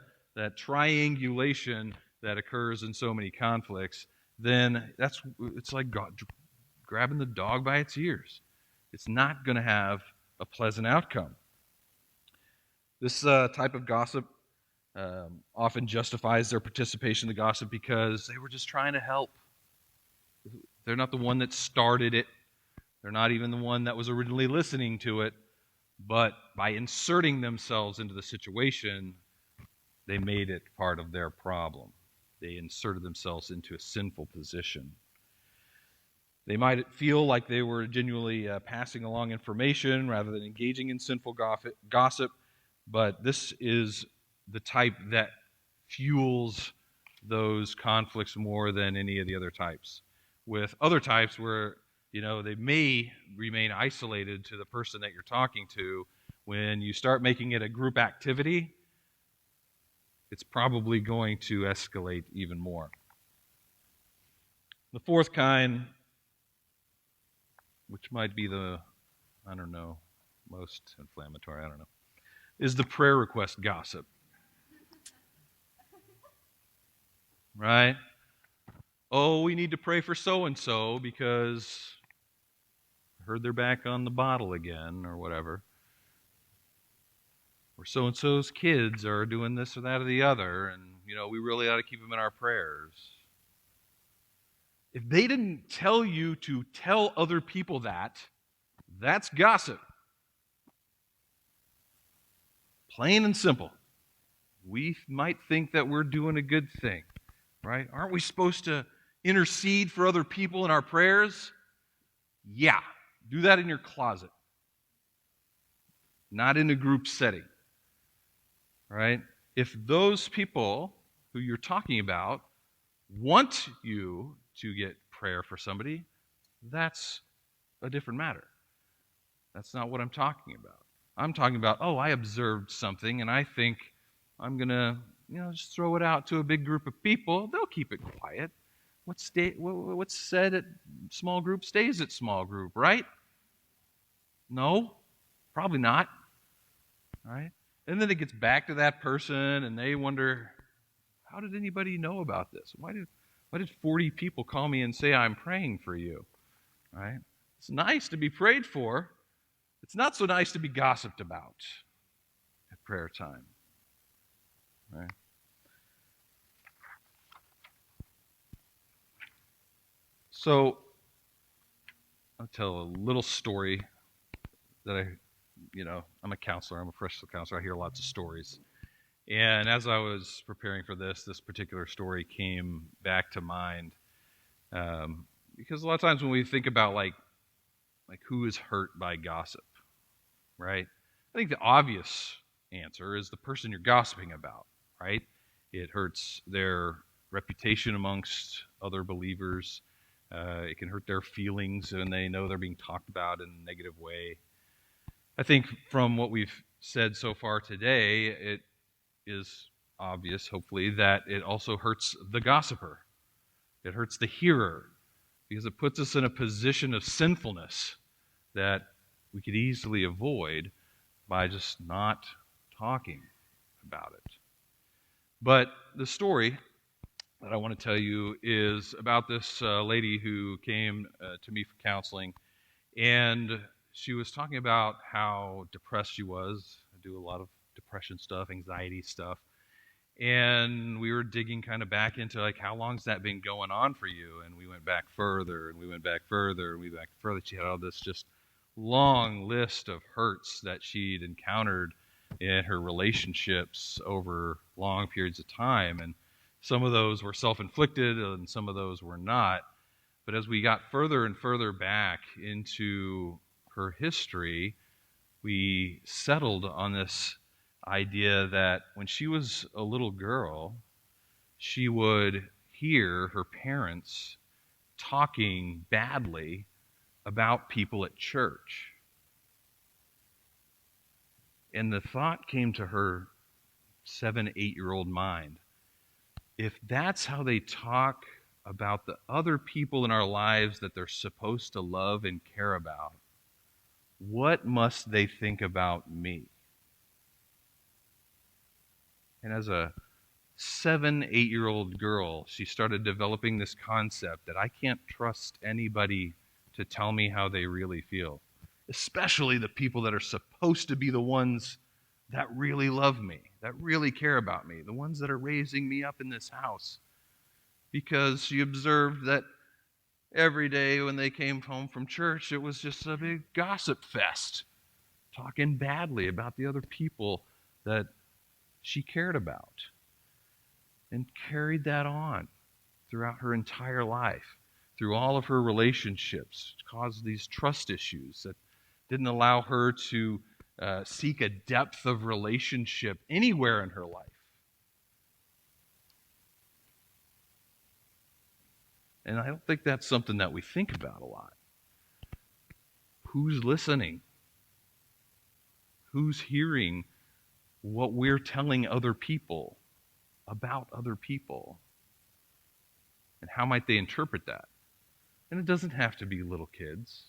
triangulation that occurs in so many conflicts, then it's like God grabbing the dog by its ears. It's not going to have a pleasant outcome. This type of gossip often justifies their participation in the gossip because they were just trying to help. They're not the one that started it. They're not even the one that was originally listening to it. But by inserting themselves into the situation, they made it part of their problem. They inserted themselves into a sinful position. They might feel like they were genuinely passing along information rather than engaging in sinful gossip, but this is the type that fuels those conflicts more than any of the other types. With other types where, they may remain isolated to the person that you're talking to, when you start making it a group activity, it's probably going to escalate even more. The fourth kind, which might be the, most inflammatory, is the prayer request gossip. Right? Oh, we need to pray for so-and-so because I heard they're back on the bottle again or whatever. Or so-and-so's kids are doing this or that or the other, and, we really ought to keep them in our prayers. If they didn't tell you to tell other people that, that's gossip. Plain and simple. We might think that we're doing a good thing, right? Aren't we supposed to intercede for other people in our prayers? Yeah, do that in your closet, not in a group setting, right? If those people who you're talking about want you to get prayer for somebody, that's a different matter. That's not what I'm talking about. I'm talking about, I observed something and I think I'm going to, just throw it out to a big group of people. They'll keep it quiet. What's said at small group stays at small group, right? No, probably not, right? And then it gets back to that person and they wonder, how did anybody know about this? Why did 40 people call me and say I'm praying for you? Right? It's nice to be prayed for. It's not so nice to be gossiped about at prayer time. Right? So I'll tell a little story that I'm a counselor. I'm a professional counselor. I hear lots of stories. And as I was preparing for this particular story came back to mind because a lot of times when we think about like who is hurt by gossip, right? I think the obvious answer is the person you're gossiping about, right? It hurts their reputation amongst other believers. It can hurt their feelings when they know they're being talked about in a negative way. I think from what we've said so far today, it is obvious, hopefully, that it also hurts the gossiper. It hurts the hearer because it puts us in a position of sinfulness that we could easily avoid by just not talking about it. But the story that I want to tell you is about this lady who came to me for counseling, and she was talking about how depressed she was. I do a lot of depression stuff, anxiety stuff, and we were digging kind of back into like, how long's that been going on for you? And we went back further, and we went back further, and we went back further. She had all this just long list of hurts that she'd encountered in her relationships over long periods of time, and some of those were self-inflicted and some of those were not. But as we got further and further back into her history, we settled on this idea that when she was a little girl, she would hear her parents talking badly about people at church. And the thought came to her 7, 8-year-old mind, if that's how they talk about the other people in our lives that they're supposed to love and care about, what must they think about me? And as a 7, 8-year-old girl, she started developing this concept that I can't trust anybody to tell me how they really feel, especially the people that are supposed to be the ones that really love me, that really care about me, the ones that are raising me up in this house. Because she observed that every day when they came home from church, it was just a big gossip fest, talking badly about the other people that she cared about, and carried that on throughout her entire life, through all of her relationships, caused these trust issues that didn't allow her to seek a depth of relationship anywhere in her life. And I don't think that's something that we think about a lot. Who's listening? Who's hearing what we're telling other people about other people? And how might they interpret that? And it doesn't have to be little kids.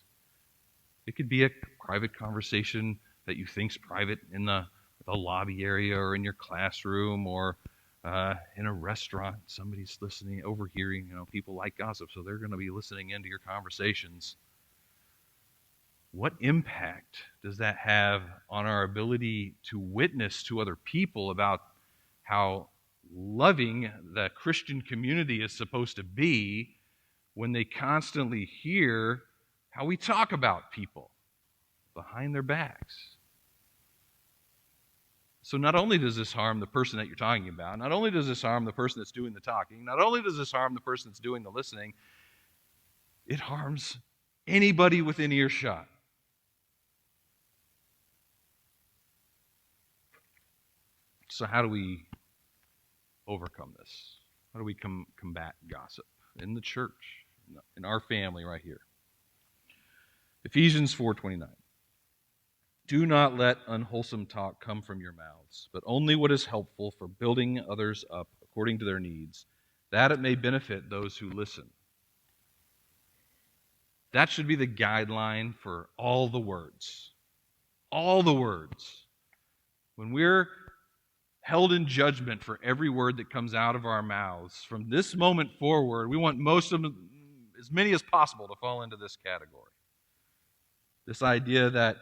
It could be a private conversation that you think's private in the lobby area or in your classroom or in a restaurant. Somebody's listening, overhearing. People like gossip, so they're going to be listening into your conversations. What impact does that have on our ability to witness to other people about how loving the Christian community is supposed to be when they constantly hear how we talk about people behind their backs? So not only does this harm the person that you're talking about, not only does this harm the person that's doing the talking, not only does this harm the person that's doing the listening, it harms anybody within earshot. So how do we overcome this? How do we combat gossip in the church, in our family right here? Ephesians 4:29. Do not let unwholesome talk come from your mouths, but only what is helpful for building others up according to their needs, that it may benefit those who listen. That should be the guideline for all the words. All the words. When we're held in judgment for every word that comes out of our mouths, from this moment forward, we want most of them, as many as possible, to fall into this category. This idea that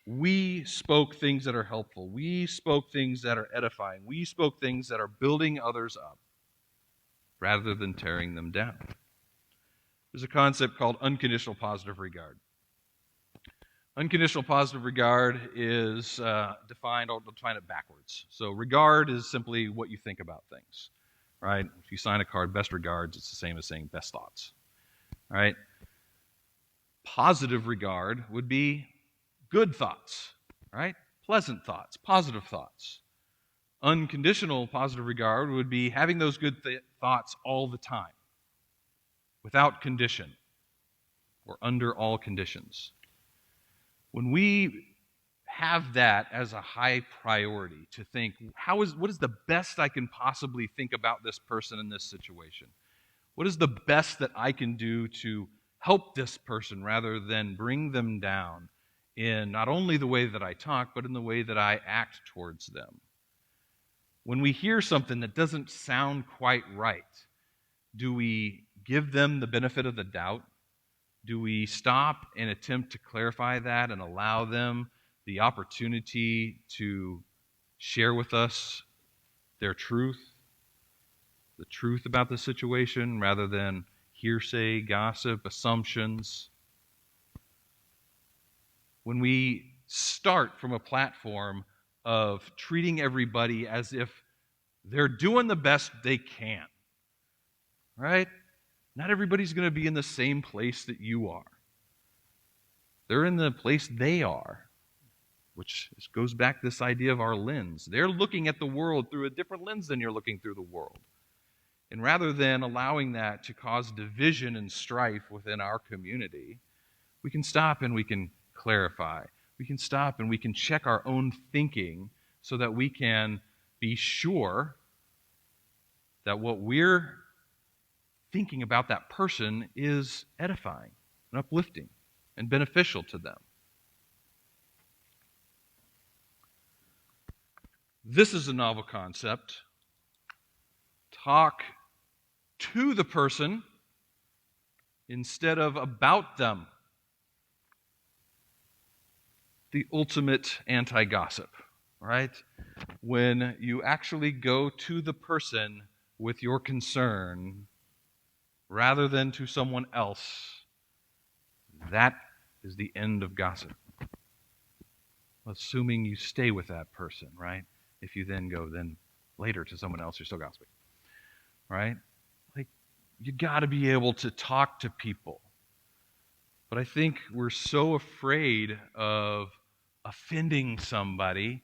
we spoke things that are helpful. We spoke things that are edifying. We spoke things that are building others up rather than tearing them down. There's a concept called unconditional positive regard. Unconditional positive regard is defined, I'll define it backwards. So regard is simply what you think about things, right? If you sign a card, best regards, it's the same as saying best thoughts, right? Positive regard would be good thoughts, right? Pleasant thoughts, positive thoughts. Unconditional positive regard would be having those good thoughts all the time, without condition, or under all conditions. When we have that as a high priority, to think, what is the best I can possibly think about this person in this situation? What is the best that I can do to help this person rather than bring them down in not only the way that I talk, but in the way that I act towards them? When we hear something that doesn't sound quite right, do we give them the benefit of the doubt? Do we stop and attempt to clarify that and allow them the opportunity to share with us their truth, the truth about the situation, rather than hearsay, gossip, assumptions? When we start from a platform of treating everybody as if they're doing the best they can, right? Not everybody's going to be in the same place that you are. They're in the place they are, which goes back to this idea of our lens. They're looking at the world through a different lens than you're looking through the world. And rather than allowing that to cause division and strife within our community, we can stop and we can clarify. We can stop and we can check our own thinking so that we can be sure that what we're thinking about that person is edifying and uplifting and beneficial to them. This is a novel concept. Talk to the person instead of about them. The ultimate anti-gossip, right? When you actually go to the person with your concern rather than to someone else, that is the end of gossip. Assuming you stay with that person, right? If you then go later to someone else, you're still gossiping, right? Like, you got to be able to talk to people. But I think we're so afraid of offending somebody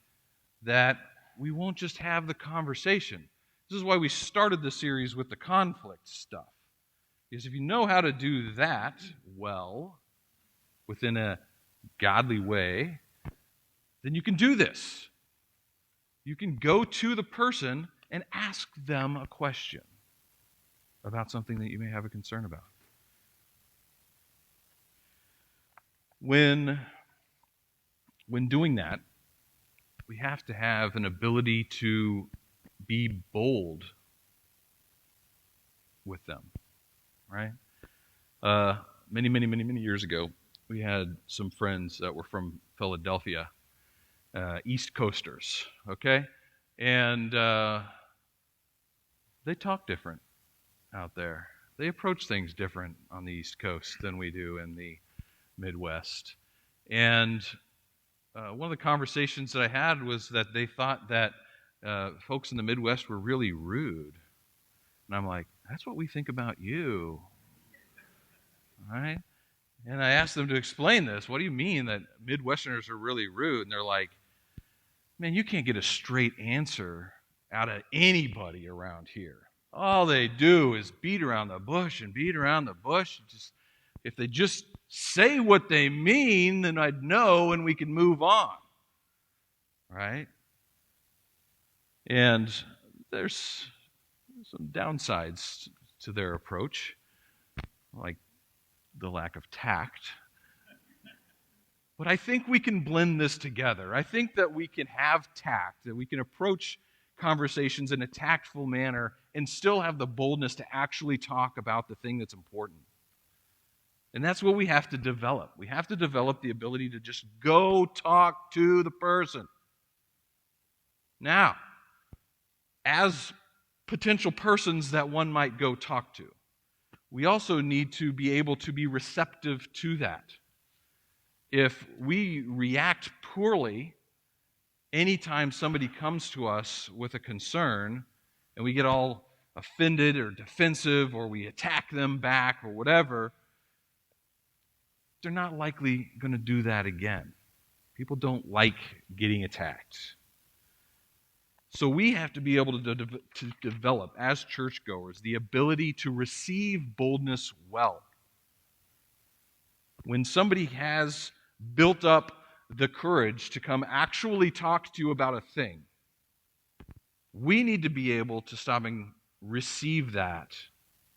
that we won't just have the conversation. This is why we started the series with the conflict stuff. Because if you know how to do that well, within a godly way, then you can do this. You can go to the person and ask them a question about something that you may have a concern about. When doing that, we have to have an ability to be bold with them, right? Many years ago, we had some friends that were from Philadelphia, East Coasters, okay? And they talk different out there. They approach things different on the East Coast than we do in the Midwest. And one of the conversations that I had was that they thought that folks in the Midwest were really rude. And I'm like, that's what we think about you. All right? And I asked them to explain this. What do you mean that Midwesterners are really rude? And they're like, man, you can't get a straight answer out of anybody around here. All they do is beat around the bush and beat around the bush. If they just say what they mean, then I'd know and we can move on. Right? And there's some downsides to their approach, like the lack of tact. But I think we can blend this together. I think that we can have tact, that we can approach conversations in a tactful manner and still have the boldness to actually talk about the thing that's important. And that's what we have to develop. We have to develop the ability to just go talk to the person. Now, as potential persons that one might go talk to, we also need to be able to be receptive to that. If we react poorly anytime somebody comes to us with a concern and we get all offended or defensive or we attack them back or whatever, they're not likely going to do that again. People don't like getting attacked. So we have to be able to develop, as churchgoers, the ability to receive boldness well. When somebody has built up the courage to come actually talk to you about a thing, we need to be able to stop and receive that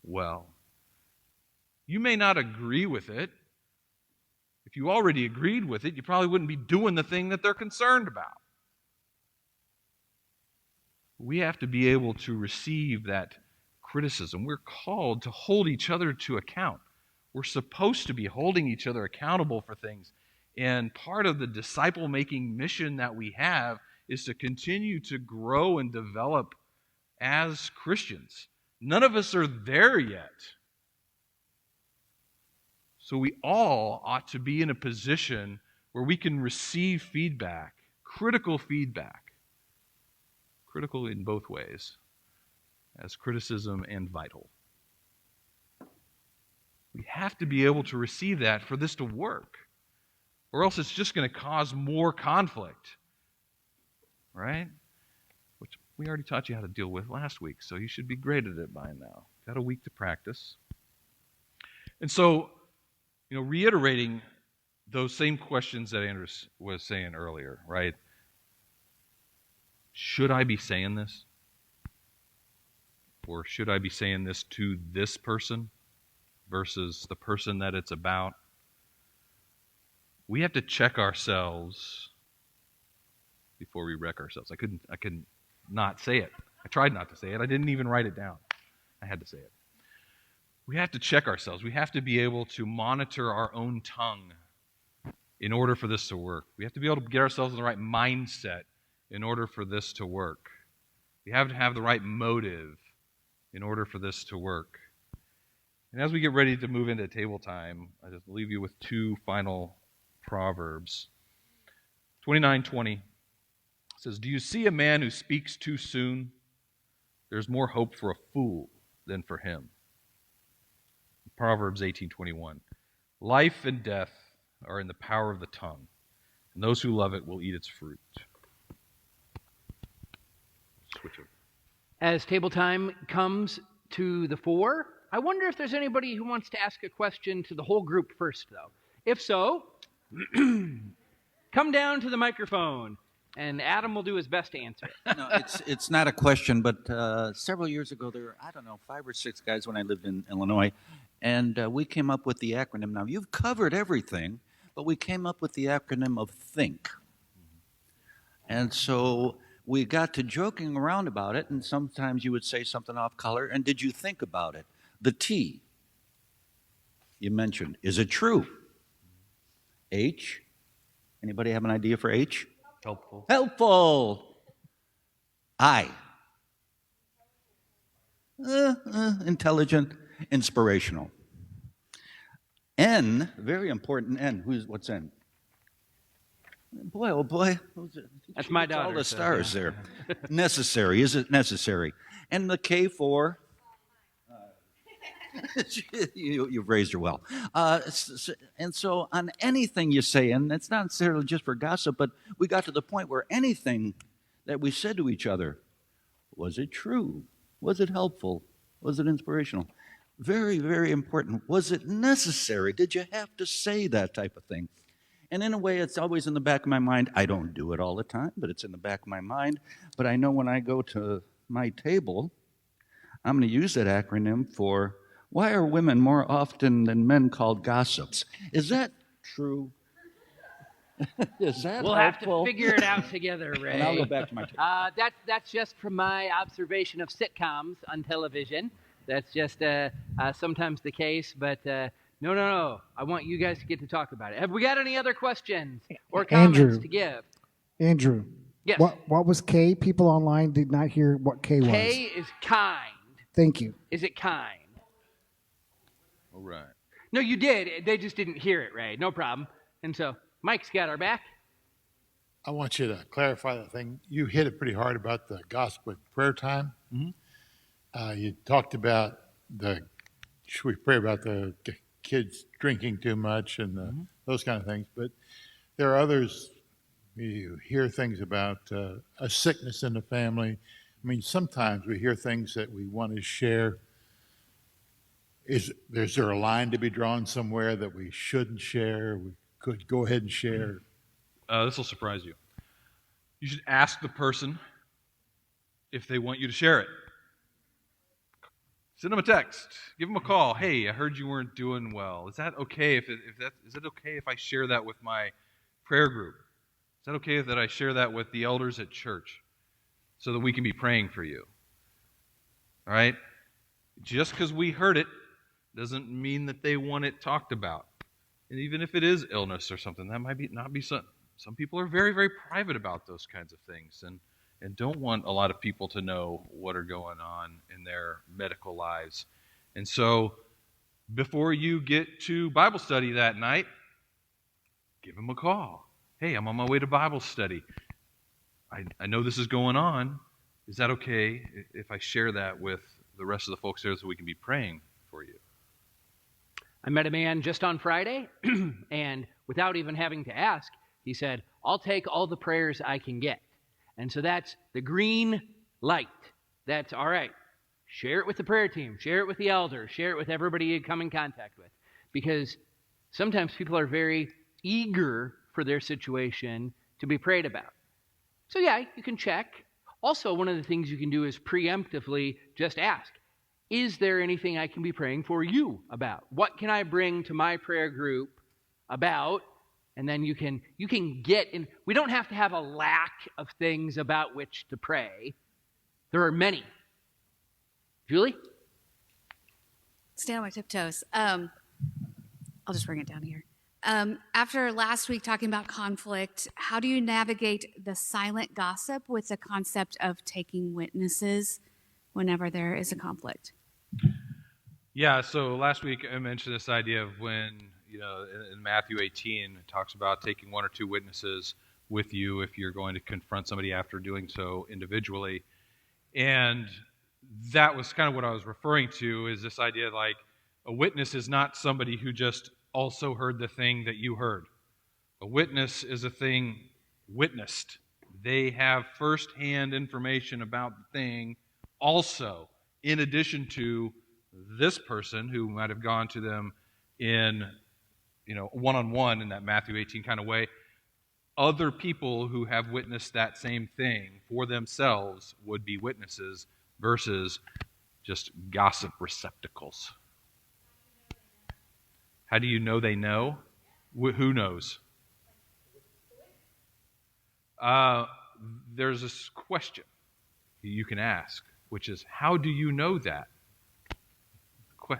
well. You may not agree with it. If you already agreed with it, you probably wouldn't be doing the thing that they're concerned about. We have to be able to receive that criticism. We're called to hold each other to account. We're supposed to be holding each other accountable for things. And part of the disciple-making mission that we have is to continue to grow and develop as Christians. None of us are there yet. So we all ought to be in a position where we can receive feedback, critical in both ways, as criticism and vital. We have to be able to receive that for this to work, or else it's just going to cause more conflict, right? Which we already taught you how to deal with last week, so you should be great at it by now. Got a week to practice. And so, reiterating those same questions that Andrew was saying earlier, right? Should I be saying this? Or should I be saying this to this person versus the person that it's about? We have to check ourselves before we wreck ourselves. I couldn't not say it. I tried not to say it. I didn't even write it down. I had to say it. We have to check ourselves. We have to be able to monitor our own tongue in order for this to work. We have to be able to get ourselves in the right mindset in order for this to work. We have to have the right motive in order for this to work. And as we get ready to move into table time, I just leave you with two final Proverbs. 29:20 says, "Do you see a man who speaks too soon? There's more hope for a fool than for him." Proverbs 18:21, "Life and death are in the power of the tongue, and those who love it will eat its fruit." Switch over. As table time comes to the fore, I wonder if there's anybody who wants to ask a question to the whole group first, though. If so, come down to the microphone, and Adam will do his best to answer it. No, it's not a question, but several years ago, there were, 5 or 6 guys when I lived in Illinois, and we came up with the acronym. Now, you've covered everything, but we came up with the acronym of THINK. And so we got to joking around about it, and sometimes you would say something off color, and did you think about it? The T you mentioned, is it true? H, anybody have an idea for H? Helpful. Helpful. I, intelligent, inspirational. N, very important. N, what's N? Boy, oh boy. That's my daughter. All the stars there. Necessary. Is it necessary? And the K for? You've raised her well. And so on anything you say, and it's not necessarily just for gossip, but we got to the point where anything that we said to each other, was it true? Was it helpful? Was it inspirational? Very, very important. Was it necessary? Did you have to say that type of thing? And in a way, it's always in the back of my mind. I don't do it all the time, but it's in the back of my mind. But I know when I go to my table, I'm going to use that acronym for, why are women more often than men called gossips? Is that true? Is that We'll helpful? have to figure it out together, Ray. And I'll go back to my table. That's just from my observation of sitcoms on television. That's just sometimes the case, but no. I want you guys to get to talk about it. Have we got any other questions or comments Andrew. to give? Andrew. Yes. What was K? People online did not hear what K was. K is kind. Thank you. Is it kind? All right. No, you did. They just didn't hear it, Ray. No problem. And so Mike's got our back. I want you to clarify that thing. You hit it pretty hard about the gospel with prayer time. Mm-hmm. You talked about should we pray about the kids drinking too much and those kind of things. But there are others, you hear things about a sickness in the family. I mean, sometimes we hear things that we want to share. Is there a line to be drawn somewhere that we shouldn't share? We could go ahead and share. This will surprise you. You should ask the person if they want you to share it. Send them a text. Give them a call. Hey, I heard you weren't doing well. Is that okay is it okay if I share that with my prayer group? Is that okay that I share that with the elders at church so that we can be praying for you? All right? Just because we heard it doesn't mean that they want it talked about. And even if it is illness or something, that might not be some people are very, very private about those kinds of things and don't want a lot of people to know what are going on in their medical lives. And so before you get to Bible study that night, give them a call. Hey, I'm on my way to Bible study. I know this is going on. Is that okay if I share that with the rest of the folks there so we can be praying for you? I met a man just on Friday, and without even having to ask, he said, I'll take all the prayers I can get. And so that's the green light. That's all right. Share it with the prayer team. Share it with the elders. Share it with everybody you come in contact with. Because sometimes people are very eager for their situation to be prayed about. So yeah, you can check. Also, one of the things you can do is preemptively just ask, is there anything I can be praying for you about? What can I bring to my prayer group about? And then you can get in. We don't have to have a lack of things about which to pray. There are many. Julie? Stand on my tiptoes. I'll just bring it down here. After last week talking about conflict, how do you navigate the silent gossip with the concept of taking witnesses whenever there is a conflict? Yeah, so last week I mentioned this idea of when, in Matthew 18, it talks about taking one or two witnesses with you if you're going to confront somebody after doing so individually. And that was kind of what I was referring to, is this idea like a witness is not somebody who just also heard the thing that you heard. A witness is a thing witnessed. They have firsthand information about the thing also, in addition to this person who might have gone to them in, one-on-one in that Matthew 18 kind of way. Other people who have witnessed that same thing for themselves would be witnesses versus just gossip receptacles. How do you know they know? Who knows? There's this question you can ask, which is, how do you know that?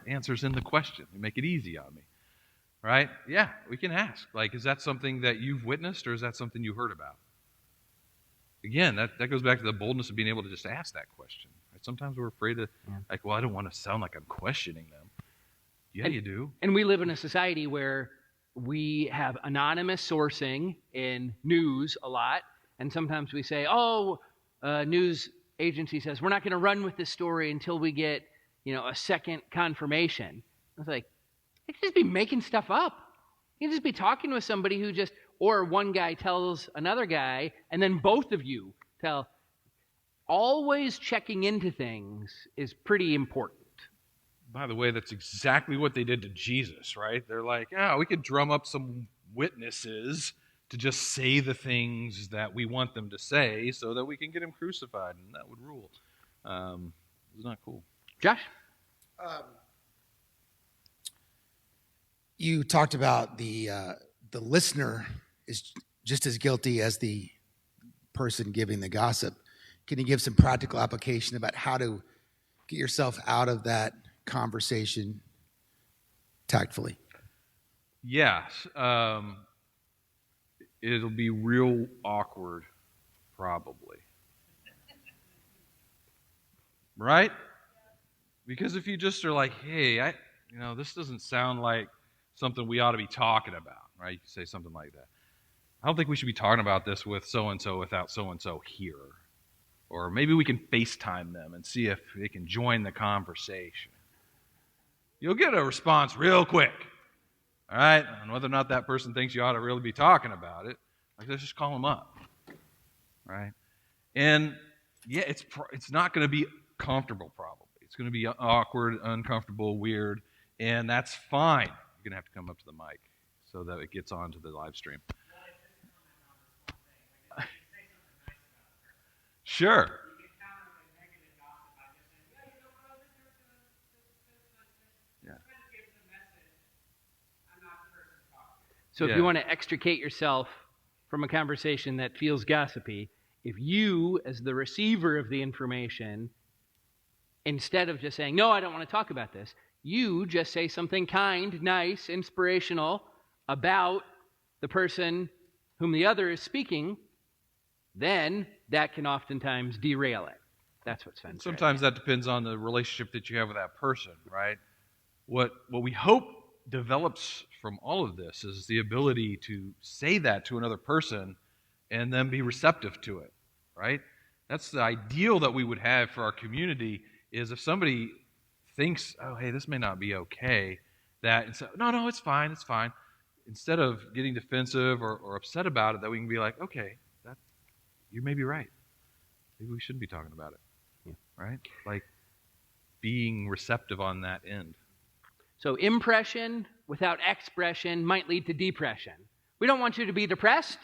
Answer's in the question. You make it easy on me. Right? Yeah, we can ask. Like, is that something that you've witnessed, or is that something you heard about? Again, that goes back to the boldness of being able to just ask that question. Right? Sometimes we're afraid to, I don't want to sound like I'm questioning them. Yeah, you do. And we live in a society where we have anonymous sourcing in news a lot, and sometimes we say, news agency says, we're not going to run with this story until we get, a second confirmation. I was like, you could just be making stuff up. You can just be talking with somebody who or one guy tells another guy, and then both of you tell. Always checking into things is pretty important. By the way, that's exactly what they did to Jesus, right? They're like, we could drum up some witnesses to just say the things that we want them to say so that we can get him crucified, and that would rule. It's not cool. Josh? You talked about the listener is just as guilty as the person giving the gossip. Can you give some practical application about how to get yourself out of that conversation tactfully? Yes. It'll be real awkward, probably. Right? Because if you just are like, hey, this doesn't sound like something we ought to be talking about, right? You can say something like that. I don't think we should be talking about this with so-and-so without so-and-so here. Or maybe we can FaceTime them and see if they can join the conversation. You'll get a response real quick, all right? And whether or not that person thinks you ought to really be talking about it, let's just call them up, right? And yeah, it's not going to be comfortable, probably. It's going to be awkward, uncomfortable, weird, and that's fine. You're going to have to come up to the mic so that it gets onto the live stream. Sure. So if Yeah. you want to extricate yourself from a conversation that feels gossipy, if you, as the receiver of the information, instead of just saying, no, I don't want to talk about this, you just say something kind, nice, inspirational about the person whom the other is speaking, then that can oftentimes derail it. That's what Sven's trying to Sometimes that depends on the relationship that you have with that person, right? What we hope develops from all of this is the ability to say that to another person and then be receptive to it, right? That's the ideal that we would have for our community, is if somebody thinks, oh, hey, this may not be okay, that and so, no, it's fine, it's fine. Instead of getting defensive or upset about it, that we can be like, okay, you may be right. Maybe we shouldn't be talking about it, right? Like being receptive on that end. So impression without expression might lead to depression. We don't want you to be depressed.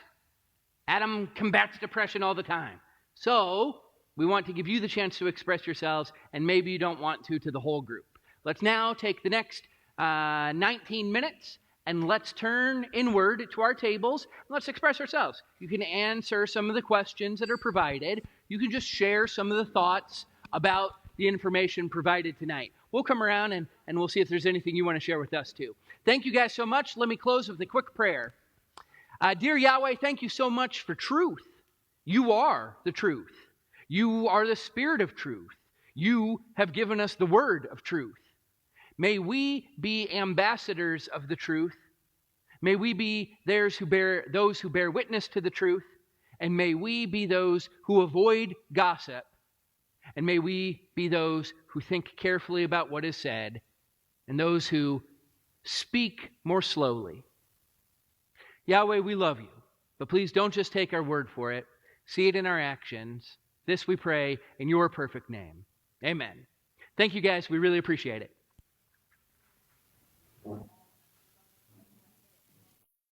Adam combats depression all the time. So we want to give you the chance to express yourselves, and maybe you don't want to the whole group. Let's now take the next 19 minutes and let's turn inward to our tables. Let's express ourselves. You can answer some of the questions that are provided. You can just share some of the thoughts about the information provided tonight. We'll come around and we'll see if there's anything you want to share with us too. Thank you guys so much. Let me close with a quick prayer. Dear Yahweh, thank you so much for truth. You are the truth. You are the Spirit of truth. You have given us the word of truth. May we be ambassadors of the truth. May we be those who bear witness to the truth. And may we be those who avoid gossip. And may we be those who think carefully about what is said, and those who speak more slowly. Yahweh, we love you, but please don't just take our word for it. See it in our actions. This we pray in your perfect name. Amen. Thank you guys. We really appreciate it.